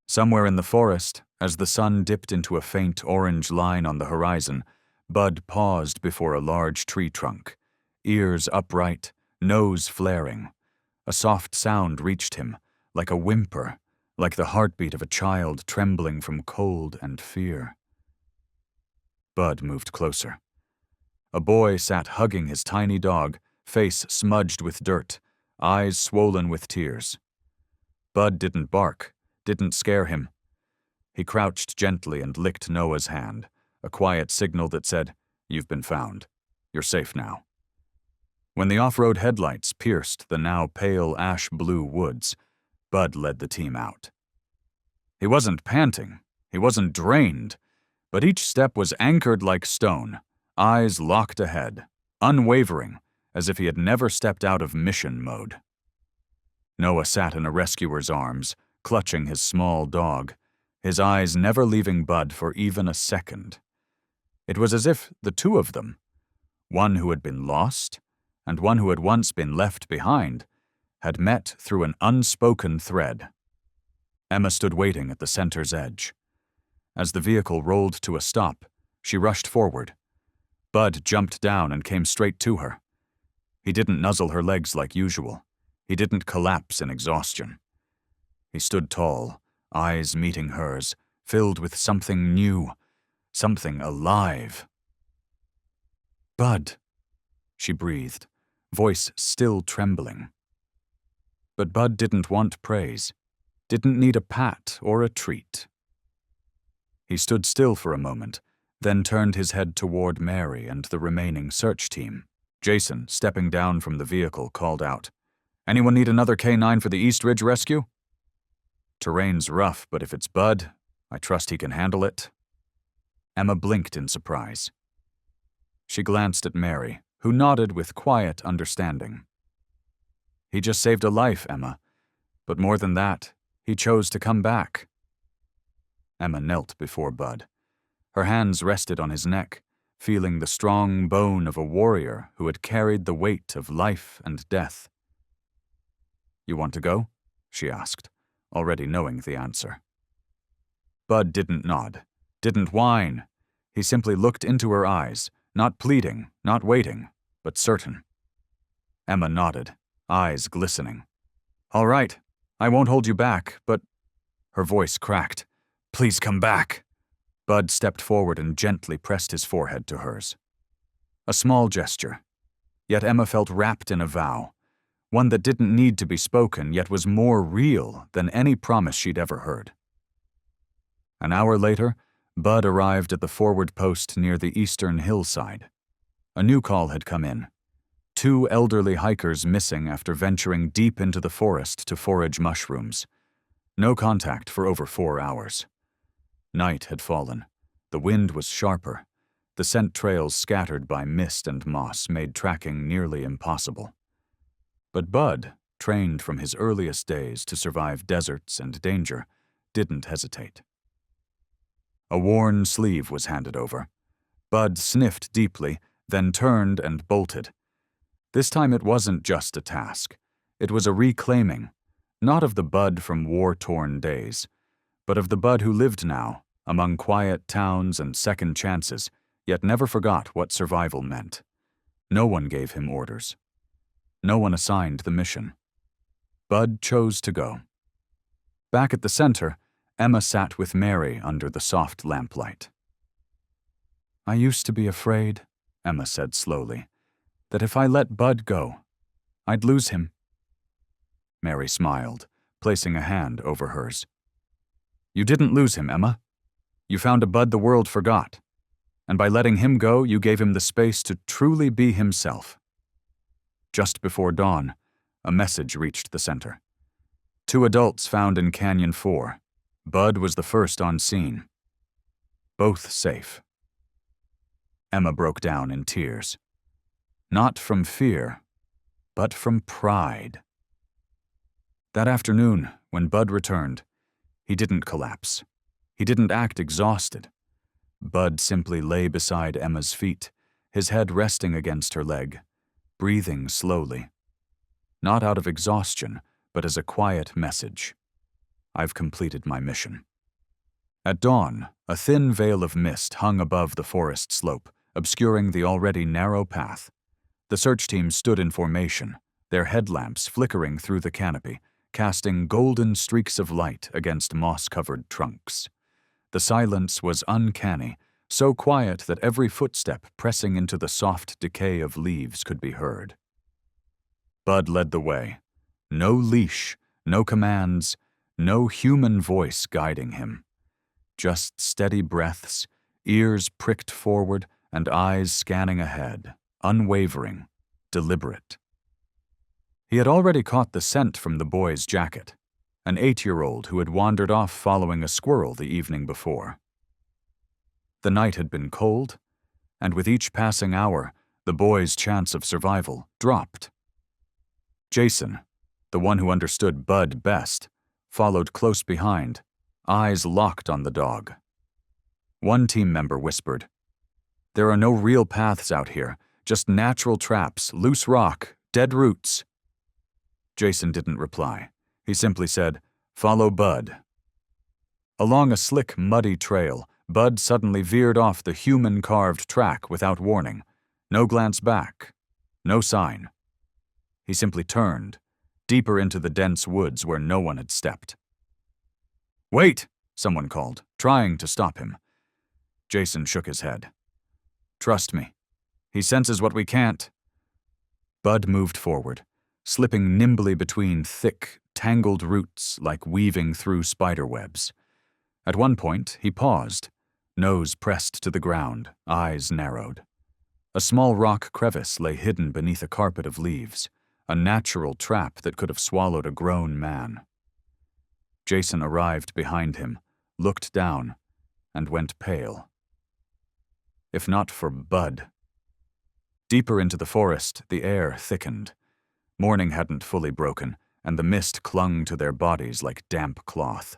Somewhere in the forest, as the sun dipped into a faint orange line on the horizon, Bud paused before a large tree trunk, ears upright, nose flaring. A soft sound reached him, like a whimper, like the heartbeat of a child trembling from cold and fear. Bud moved closer. A boy sat hugging his tiny dog, face smudged with dirt, eyes swollen with tears. Bud didn't bark, didn't scare him. He crouched gently and licked Noah's hand, a quiet signal that said, "You've been found. You're safe now." When the off-road headlights pierced the now pale ash-blue woods, Bud led the team out. He wasn't panting, he wasn't drained, but each step was anchored like stone, eyes locked ahead, unwavering, as if he had never stepped out of mission mode. Noah sat in a rescuer's arms, clutching his small dog, his eyes never leaving Bud for even a second. It was as if the two of them, one who had been lost and one who had once been left behind, had met through an unspoken thread. Emma stood waiting at the center's edge. As the vehicle rolled to a stop, she rushed forward. Bud jumped down and came straight to her. He didn't nuzzle her legs like usual. He didn't collapse in exhaustion. He stood tall, eyes meeting hers, filled with something new, something alive. "Bud," she breathed, voice still trembling. But Bud didn't want praise, didn't need a pat or a treat. He stood still for a moment, then turned his head toward Mary and the remaining search team. Jason, stepping down from the vehicle, called out, "Anyone need another K9 for the East Ridge rescue?" "Terrain's rough, but if it's Bud, I trust he can handle it." Emma blinked in surprise. She glanced at Mary, who nodded with quiet understanding. "He just saved a life, Emma. But more than that, he chose to come back." Emma knelt before Bud. Her hands rested on his neck, feeling the strong bone of a warrior who had carried the weight of life and death. "You want to go?" she asked, already knowing the answer. Bud didn't nod, didn't whine. He simply looked into her eyes, not pleading, not waiting, but certain. Emma nodded, eyes glistening. "All right, I won't hold you back, but—" Her voice cracked. "Please come back." Bud stepped forward and gently pressed his forehead to hers. A small gesture, yet Emma felt wrapped in a vow, one that didn't need to be spoken, yet was more real than any promise she'd ever heard. An hour later, Bud arrived at the forward post near the eastern hillside. A new call had come in. 2 elderly hikers missing after venturing deep into the forest to forage mushrooms. No contact for over 4 hours. Night had fallen. The wind was sharper. The scent trails scattered by mist and moss made tracking nearly impossible. But Bud, trained from his earliest days to survive deserts and danger, didn't hesitate. A worn sleeve was handed over. Bud sniffed deeply, then turned and bolted. This time it wasn't just a task. It was a reclaiming, not of the Bud from war-torn days, but of the Bud who lived now, among quiet towns and second chances, yet never forgot what survival meant. No one gave him orders. No one assigned the mission. Bud chose to go. Back at the center, Emma sat with Mary under the soft lamplight. "I used to be afraid," Emma said slowly, "that if I let Bud go, I'd lose him." Mary smiled, placing a hand over hers. "You didn't lose him, Emma. You found a Bud the world forgot, and by letting him go, you gave him the space to truly be himself." Just before dawn, a message reached the center. 2 adults found in Canyon 4. Bud was the first on scene. Both safe. Emma broke down in tears. Not from fear, but from pride. That afternoon, when Bud returned, he didn't collapse. He didn't act exhausted. Bud simply lay beside Emma's feet, his head resting against her leg, breathing slowly. Not out of exhaustion, but as a quiet message. I've completed my mission. At dawn, a thin veil of mist hung above the forest slope, obscuring the already narrow path. The search team stood in formation, their headlamps flickering through the canopy, casting golden streaks of light against moss-covered trunks. The silence was uncanny, so quiet that every footstep pressing into the soft decay of leaves could be heard. Bud led the way. No leash, no commands, no human voice guiding him. Just steady breaths, ears pricked forward, and eyes scanning ahead, unwavering, deliberate. He had already caught the scent from the boy's jacket, an 8-year-old who had wandered off following a squirrel the evening before. The night had been cold, and with each passing hour, the boy's chance of survival dropped. Jason, the one who understood Bud best, followed close behind, eyes locked on the dog. One team member whispered, "There are no real paths out here, just natural traps, loose rock, dead roots." Jason didn't reply. He simply said, "Follow Bud." Along a slick, muddy trail, Bud suddenly veered off the human-carved track without warning. No glance back. No sign. He simply turned, deeper into the dense woods where no one had stepped. "Wait!" someone called, trying to stop him. Jason shook his head. "Trust me. He senses what we can't." Bud moved forward, slipping nimbly between thick, tangled roots like weaving through spiderwebs. At one point, he paused, nose pressed to the ground, eyes narrowed. A small rock crevice lay hidden beneath a carpet of leaves, a natural trap that could have swallowed a grown man. Jason arrived behind him, looked down, and went pale. If not for Bud. Deeper into the forest, the air thickened. Morning hadn't fully broken, and the mist clung to their bodies like damp cloth.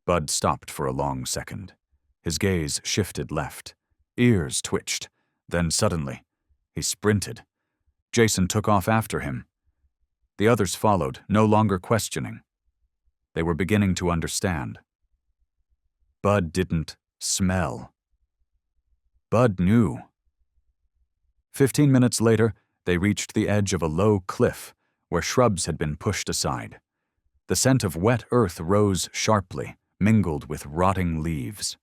Bud stopped for a long second. His gaze shifted left. Ears twitched. Then suddenly, he sprinted. Jason took off after him. The others followed, no longer questioning. They were beginning to understand. Bud didn't smell. Bud knew. 15 minutes later, they reached the edge of a low cliff where shrubs had been pushed aside. The scent of wet earth rose sharply, mingled with rotting leaves.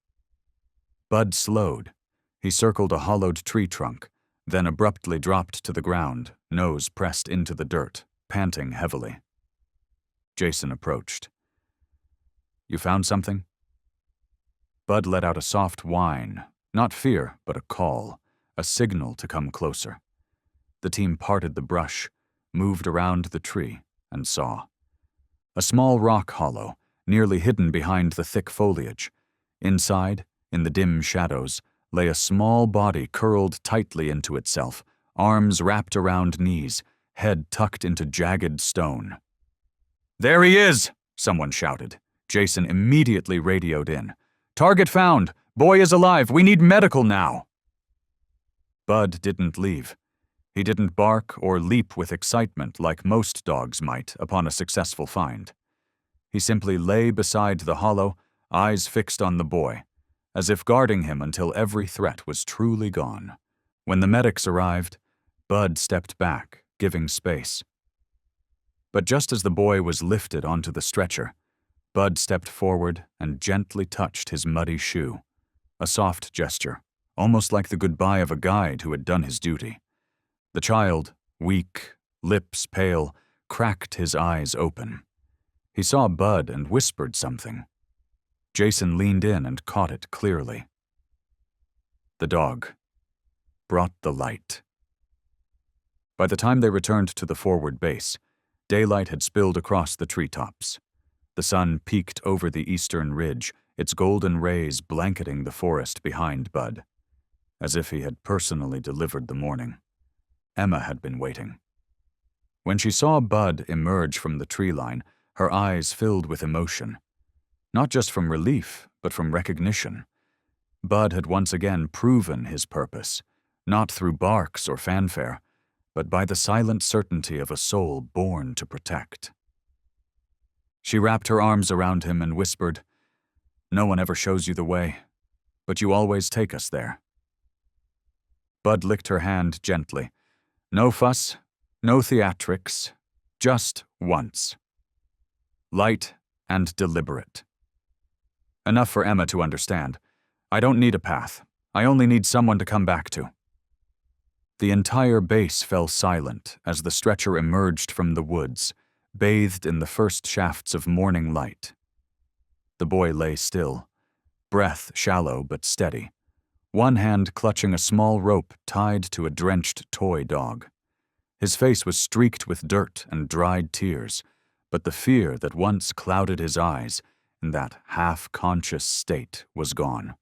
Bud slowed. He circled a hollowed tree trunk, then abruptly dropped to the ground, nose pressed into the dirt, panting heavily. Jason approached. "You found something?" Bud let out a soft whine, not fear, but a call, a signal to come closer. The team parted the brush, moved around the tree, and saw. A small rock hollow, nearly hidden behind the thick foliage. Inside, in the dim shadows, lay a small body curled tightly into itself, arms wrapped around knees, head tucked into jagged stone. "There he is!" someone shouted. Jason immediately radioed in. "Target found! Boy is alive! We need medical now!" Bud didn't leave. He didn't bark or leap with excitement like most dogs might upon a successful find. He simply lay beside the hollow, eyes fixed on the boy, as if guarding him until every threat was truly gone. When the medics arrived, Bud stepped back, giving space. But just as the boy was lifted onto the stretcher, Bud stepped forward and gently touched his muddy shoe. A soft gesture, almost like the goodbye of a guide who had done his duty. The child, weak, lips pale, cracked his eyes open. He saw Bud and whispered something. Jason leaned in and caught it clearly. The dog brought the light. By the time they returned to the forward base, daylight had spilled across the treetops. The sun peeked over the eastern ridge, its golden rays blanketing the forest behind Bud. As if he had personally delivered the morning. Emma had been waiting. When she saw Bud emerge from the tree line, her eyes filled with emotion. Not just from relief, but from recognition. Bud had once again proven his purpose, not through barks or fanfare, but by the silent certainty of a soul born to protect. She wrapped her arms around him and whispered, "No one ever shows you the way, but you always take us there." Bud licked her hand gently. No fuss, no theatrics, just once. Light and deliberate. Enough for Emma to understand. I don't need a path. I only need someone to come back to. The entire base fell silent as the stretcher emerged from the woods, bathed in the first shafts of morning light. The boy lay still, breath shallow but steady, one hand clutching a small rope tied to a drenched toy dog. His face was streaked with dirt and dried tears, but the fear that once clouded his eyes in that half-conscious state was gone.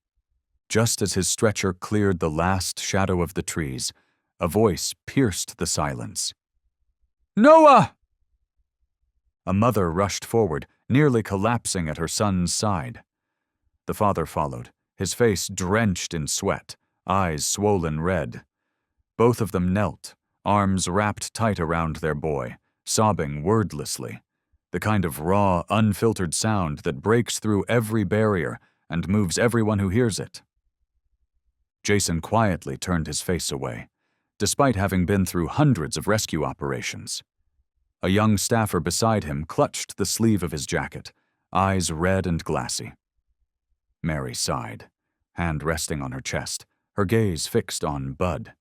Just as his stretcher cleared the last shadow of the trees, a voice pierced the silence. "Noah!" A mother rushed forward, nearly collapsing at her son's side. The father followed, his face drenched in sweat, eyes swollen red. Both of them knelt, arms wrapped tight around their boy, sobbing wordlessly, the kind of raw, unfiltered sound that breaks through every barrier and moves everyone who hears it. Jason quietly turned his face away, despite having been through hundreds of rescue operations. A young staffer beside him clutched the sleeve of his jacket, eyes red and glassy. Mary sighed, hand resting on her chest, her gaze fixed on Bud,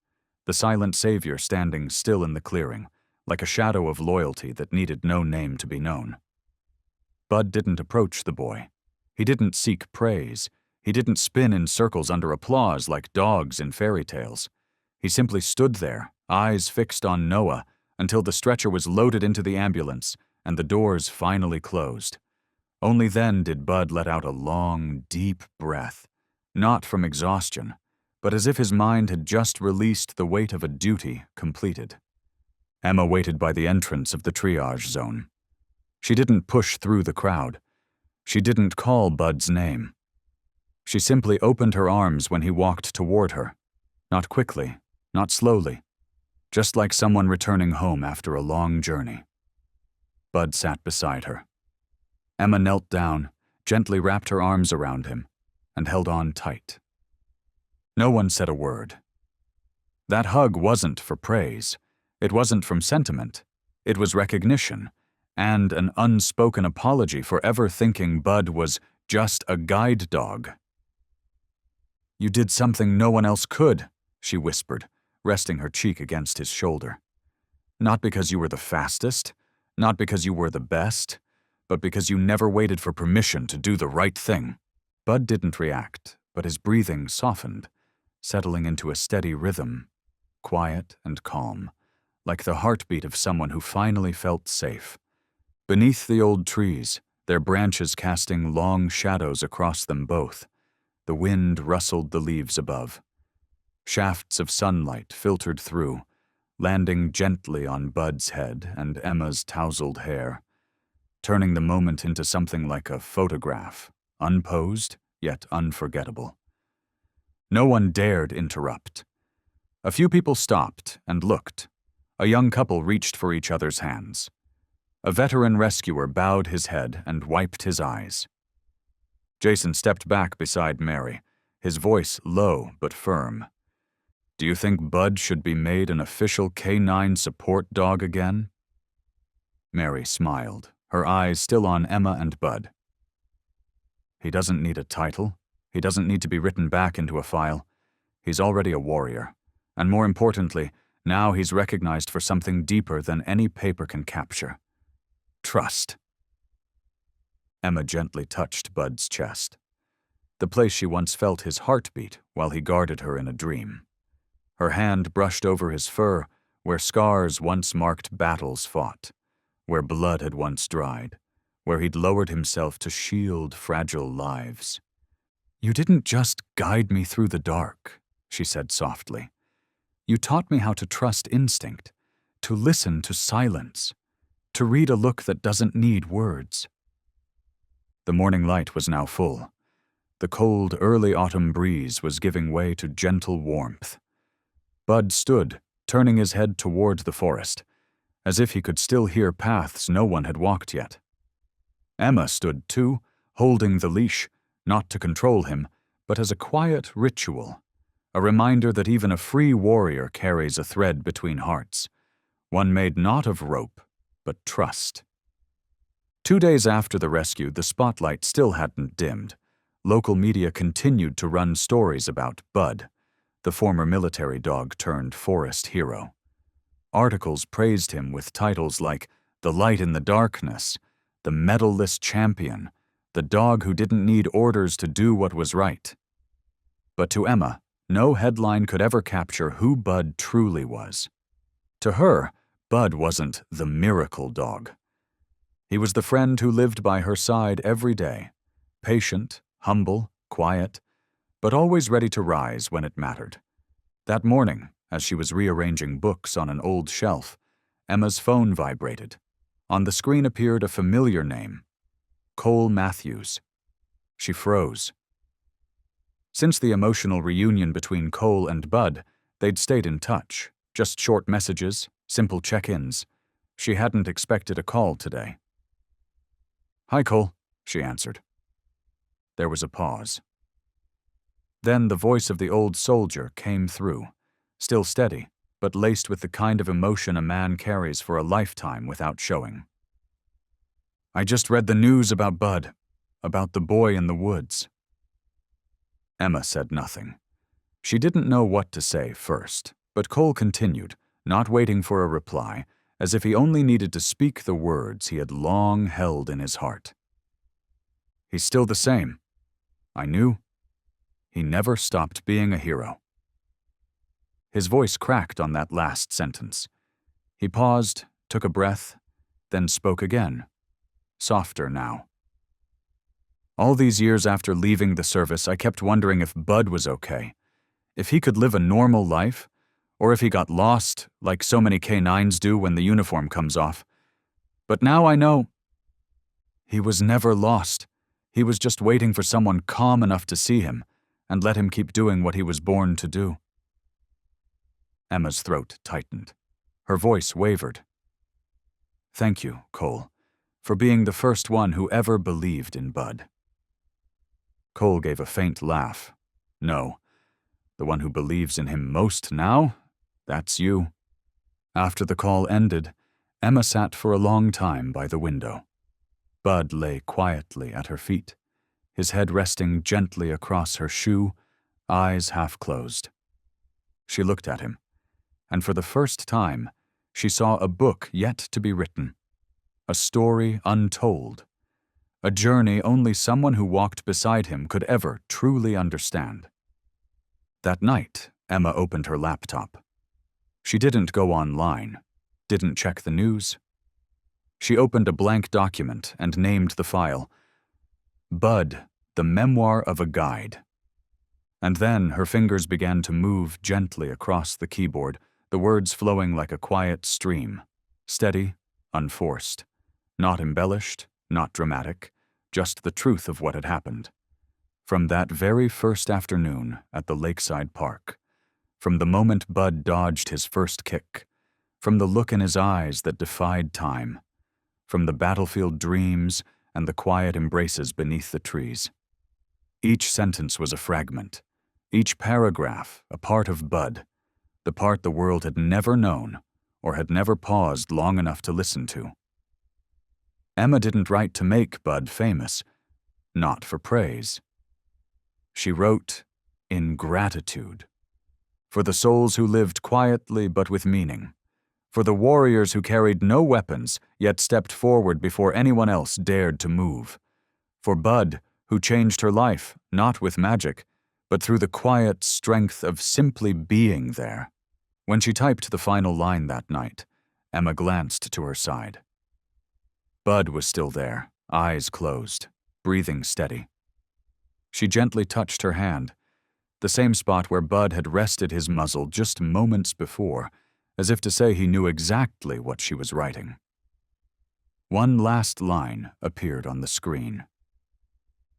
the silent savior standing still in the clearing, like a shadow of loyalty that needed no name to be known. Bud didn't approach the boy. He didn't seek praise. He didn't spin in circles under applause like dogs in fairy tales. He simply stood there, eyes fixed on Noah, until the stretcher was loaded into the ambulance and the doors finally closed. Only then did Bud let out a long, deep breath, not from exhaustion, but as if his mind had just released the weight of a duty completed. Emma waited by the entrance of the triage zone. She didn't push through the crowd. She didn't call Bud's name. She simply opened her arms when he walked toward her, not quickly, not slowly, just like someone returning home after a long journey. Bud sat beside her. Emma knelt down, gently wrapped her arms around him, and held on tight. No one said a word. That hug wasn't for praise. It wasn't from sentiment. It was recognition, and an unspoken apology for ever thinking Bud was just a guide dog. "You did something no one else could," she whispered, resting her cheek against his shoulder. "Not because you were the fastest, not because you were the best, but because you never waited for permission to do the right thing." Bud didn't react, but his breathing softened, settling into a steady rhythm, quiet and calm, like the heartbeat of someone who finally felt safe. Beneath the old trees, their branches casting long shadows across them both, the wind rustled the leaves above. Shafts of sunlight filtered through, landing gently on Bud's head and Emma's tousled hair, turning the moment into something like a photograph, unposed yet unforgettable. No one dared interrupt. A few people stopped and looked. A young couple reached for each other's hands. A veteran rescuer bowed his head and wiped his eyes. Jason stepped back beside Mary, his voice low but firm. "Do you think Bud should be made an official canine support dog again?" Mary smiled, her eyes still on Emma and Bud. "He doesn't need a title. He doesn't need to be written back into a file. He's already a warrior. And more importantly, now he's recognized for something deeper than any paper can capture. Trust." Emma gently touched Bud's chest, the place she once felt his heartbeat while he guarded her in a dream. Her hand brushed over his fur, where scars once marked battles fought, where blood had once dried, where he'd lowered himself to shield fragile lives. "You didn't just guide me through the dark," she said softly. "You taught me how to trust instinct, to listen to silence, to read a look that doesn't need words." The morning light was now full. The cold, early autumn breeze was giving way to gentle warmth. Bud stood, turning his head toward the forest, as if he could still hear paths no one had walked yet. Emma stood too, holding the leash, not to control him, but as a quiet ritual, a reminder that even a free warrior carries a thread between hearts, one made not of rope, but trust. 2 days after the rescue, the spotlight still hadn't dimmed. Local media continued to run stories about Bud, the former military dog turned forest hero. Articles praised him with titles like "The Light in the Darkness," "The Medal-less Champion," "The Dog Who Didn't Need Orders to Do What Was Right." But to Emma, no headline could ever capture who Bud truly was. To her, Bud wasn't the miracle dog. He was the friend who lived by her side every day, patient, humble, quiet, but always ready to rise when it mattered. That morning, as she was rearranging books on an old shelf, Emma's phone vibrated. On the screen appeared a familiar name, Cole Matthews. She froze. Since the emotional reunion between Cole and Bud, they'd stayed in touch, just short messages, simple check-ins. She hadn't expected a call today. "Hi, Cole," she answered. There was a pause. Then the voice of the old soldier came through, still steady, but laced with the kind of emotion a man carries for a lifetime without showing. "I just read the news about Bud, about the boy in the woods." Emma said nothing. She didn't know what to say first, but Cole continued, not waiting for a reply, as if he only needed to speak the words he had long held in his heart. "He's still the same. I knew. He never stopped being a hero." His voice cracked on that last sentence. He paused, took a breath, then spoke again, softer now. "All these years after leaving the service, I kept wondering if Bud was okay, if he could live a normal life, or if he got lost, like so many canines do when the uniform comes off. But now I know he was never lost. He was just waiting for someone calm enough to see him and let him keep doing what he was born to do." Emma's throat tightened. Her voice wavered. "Thank you, Cole, for being the first one who ever believed in Bud." Cole gave a faint laugh. "No, the one who believes in him most now? That's you." After the call ended, Emma sat for a long time by the window. Bud lay quietly at her feet, his head resting gently across her shoe, eyes half closed. She looked at him, and for the first time, she saw a book yet to be written, a story untold, a journey only someone who walked beside him could ever truly understand. That night, Emma opened her laptop. She didn't go online, didn't check the news. She opened a blank document and named the file, Bud, the Memoir of a Guide. And then her fingers began to move gently across the keyboard, the words flowing like a quiet stream, steady, unforced, not embellished, not dramatic, just the truth of what had happened. From that very first afternoon at the lakeside park, From the moment Bud dodged his first kick, from the look in his eyes that defied time, from the battlefield dreams and the quiet embraces beneath the trees. Each sentence was a fragment, each paragraph a part of Bud, the part the world had never known or had never paused long enough to listen to. Emma didn't write to make Bud famous, not for praise. She wrote in gratitude, for the souls who lived quietly but with meaning, for the warriors who carried no weapons yet stepped forward before anyone else dared to move, for Bud, who changed her life not with magic, but through the quiet strength of simply being there. When she typed the final line that night, Emma glanced to her side. Bud was still there, eyes closed, breathing steady. She gently touched her hand, the same spot where Bud had rested his muzzle just moments before, as if to say he knew exactly what she was writing. One last line appeared on the screen.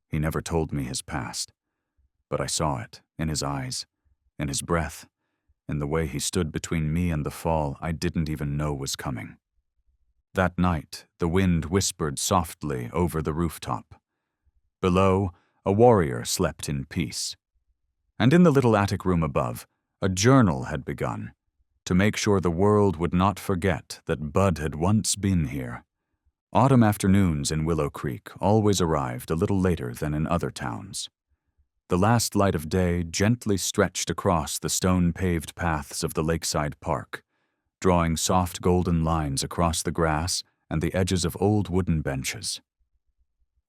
He never told me his past, but I saw it in his eyes, in his breath, in the way he stood between me and the fall I didn't even know was coming. That night, the wind whispered softly over the rooftop. Below, a warrior slept in peace. And in the little attic room above, a journal had begun, to make sure the world would not forget that Bud had once been here. Autumn afternoons in Willow Creek always arrived a little later than in other towns. The last light of day gently stretched across the stone-paved paths of the lakeside park, drawing soft golden lines across the grass and the edges of old wooden benches.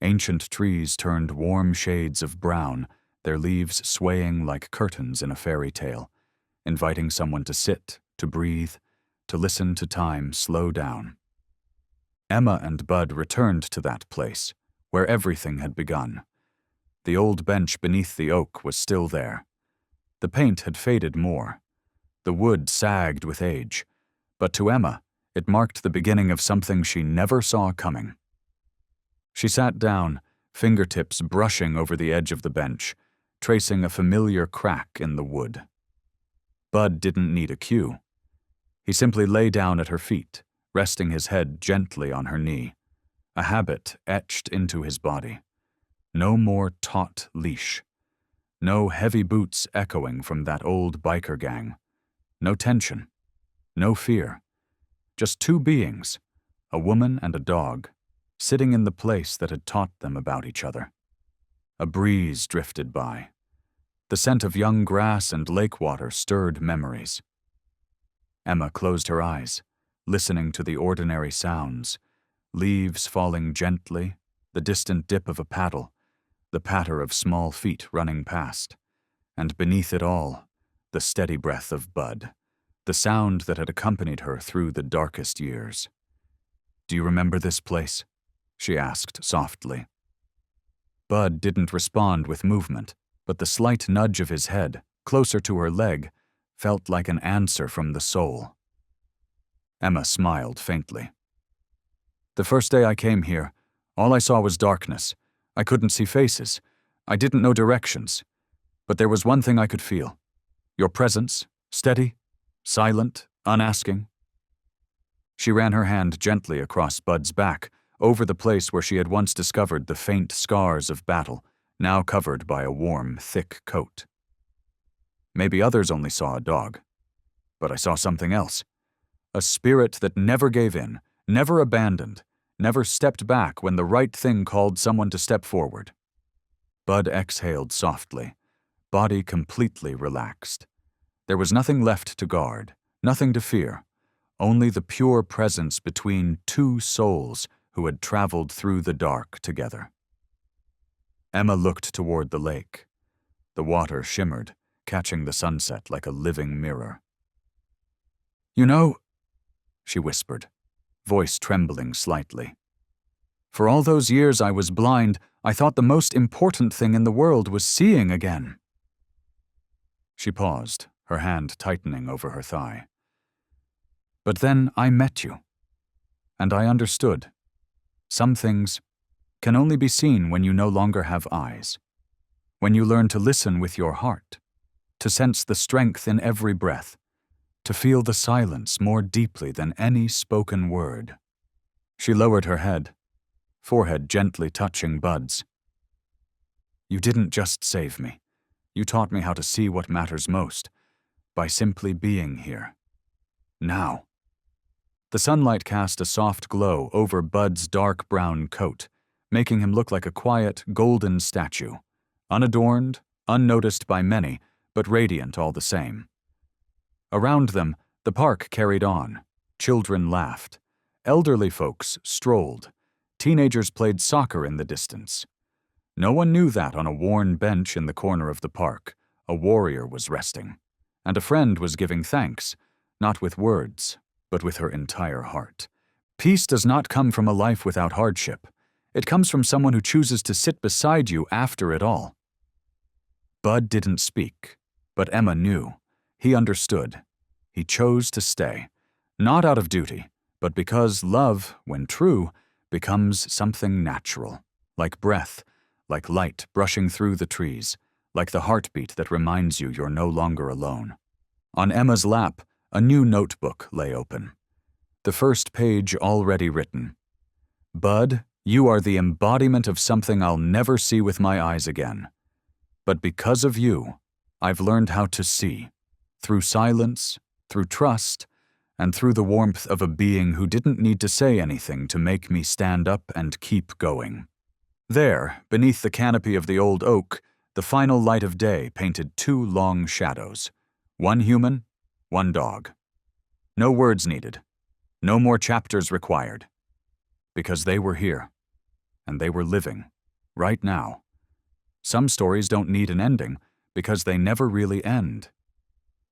Ancient trees turned warm shades of brown, their leaves swaying like curtains in a fairy tale, inviting someone to sit, to breathe, to listen to time slow down. Emma and Bud returned to that place, where everything had begun. The old bench beneath the oak was still there. The paint had faded more. The wood sagged with age, but to Emma, it marked the beginning of something she never saw coming. She sat down, fingertips brushing over the edge of the bench, tracing a familiar crack in the wood. Bud didn't need a cue. He simply lay down at her feet, resting his head gently on her knee, a habit etched into his body. No more taut leash. No heavy boots echoing from that old biker gang. No tension. No fear. Just two beings, a woman and a dog, sitting in the place that had taught them about each other. A breeze drifted by. The scent of young grass and lake water stirred memories. Emma closed her eyes, listening to the ordinary sounds, leaves falling gently, the distant dip of a paddle, the patter of small feet running past, and beneath it all, the steady breath of Bud, the sound that had accompanied her through the darkest years. "Do you remember this place?" she asked softly. Bud didn't respond with movement, but the slight nudge of his head, closer to her leg, felt like an answer from the soul. Emma smiled faintly. "The first day I came here, all I saw was darkness. I couldn't see faces. I didn't know directions. But there was one thing I could feel. Your presence, steady, silent, unasking." She ran her hand gently across Bud's back, over the place where she had once discovered the faint scars of battle, now covered by a warm, thick coat. "Maybe others only saw a dog, but I saw something else. A spirit that never gave in, never abandoned, never stepped back when the right thing called someone to step forward." Bud exhaled softly, body completely relaxed. There was nothing left to guard, nothing to fear, only the pure presence between two souls who had traveled through the dark together. Emma looked toward the lake. The water shimmered, catching the sunset like a living mirror. "You know," she whispered, voice trembling slightly, "for all those years I was blind, I thought the most important thing in the world was seeing again." She paused, her hand tightening over her thigh. "But then I met you, and I understood. Some things can only be seen when you no longer have eyes, when you learn to listen with your heart, to sense the strength in every breath, to feel the silence more deeply than any spoken word. She lowered her head, forehead gently touching Bud's. "You didn't just save me. You taught me how to see what matters most, by simply being here. Now." The sunlight cast a soft glow over Bud's dark brown coat, making him look like a quiet, golden statue, unadorned, unnoticed by many, but radiant all the same. Around them, the park carried on. Children laughed. Elderly folks strolled. Teenagers played soccer in the distance. No one knew that on a worn bench in the corner of the park, a warrior was resting, and a friend was giving thanks, not with words, but with her entire heart. Peace does not come from a life without hardship. It comes from someone who chooses to sit beside you after it all. Bud didn't speak, but Emma knew. He understood. He chose to stay, not out of duty, but because love, when true, becomes something natural, like breath, like light brushing through the trees, like the heartbeat that reminds you you're no longer alone. On Emma's lap, a new notebook lay open. The first page already written. "Bud, you are the embodiment of something I'll never see with my eyes again. But because of you, I've learned how to see, through silence, through trust, and through the warmth of a being who didn't need to say anything to make me stand up and keep going." There, beneath the canopy of the old oak, the final light of day painted two long shadows, one human, one dog. No words needed, no more chapters required, because they were here, and they were living, right now. Some stories don't need an ending because they never really end.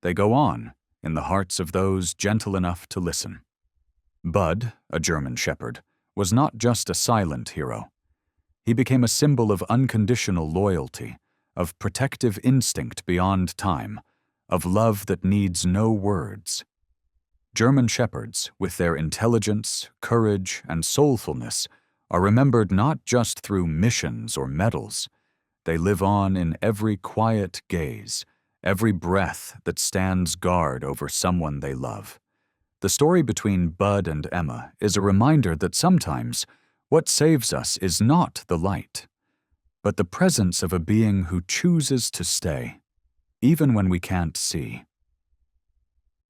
They go on in the hearts of those gentle enough to listen. Bud, a German shepherd, was not just a silent hero. He became a symbol of unconditional loyalty, of protective instinct beyond time, of love that needs no words. German shepherds, with their intelligence, courage, and soulfulness, are remembered not just through missions or medals. They live on in every quiet gaze, every breath that stands guard over someone they love. The story between Bud and Emma is a reminder that sometimes what saves us is not the light, but the presence of a being who chooses to stay, even when we can't see.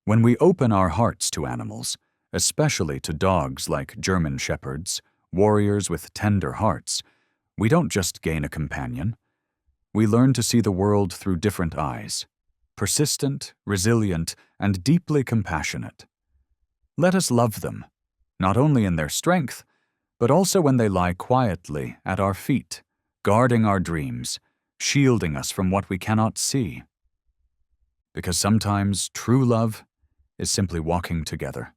When we open our hearts to animals, especially to dogs like German shepherds, warriors with tender hearts, we don't just gain a companion. We learn to see the world through different eyes, persistent, resilient, and deeply compassionate. Let us love them, not only in their strength, but also when they lie quietly at our feet, guarding our dreams, shielding us from what we cannot see. Because sometimes true love is simply walking together.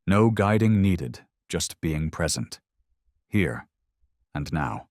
No guiding needed, just being present, here and now.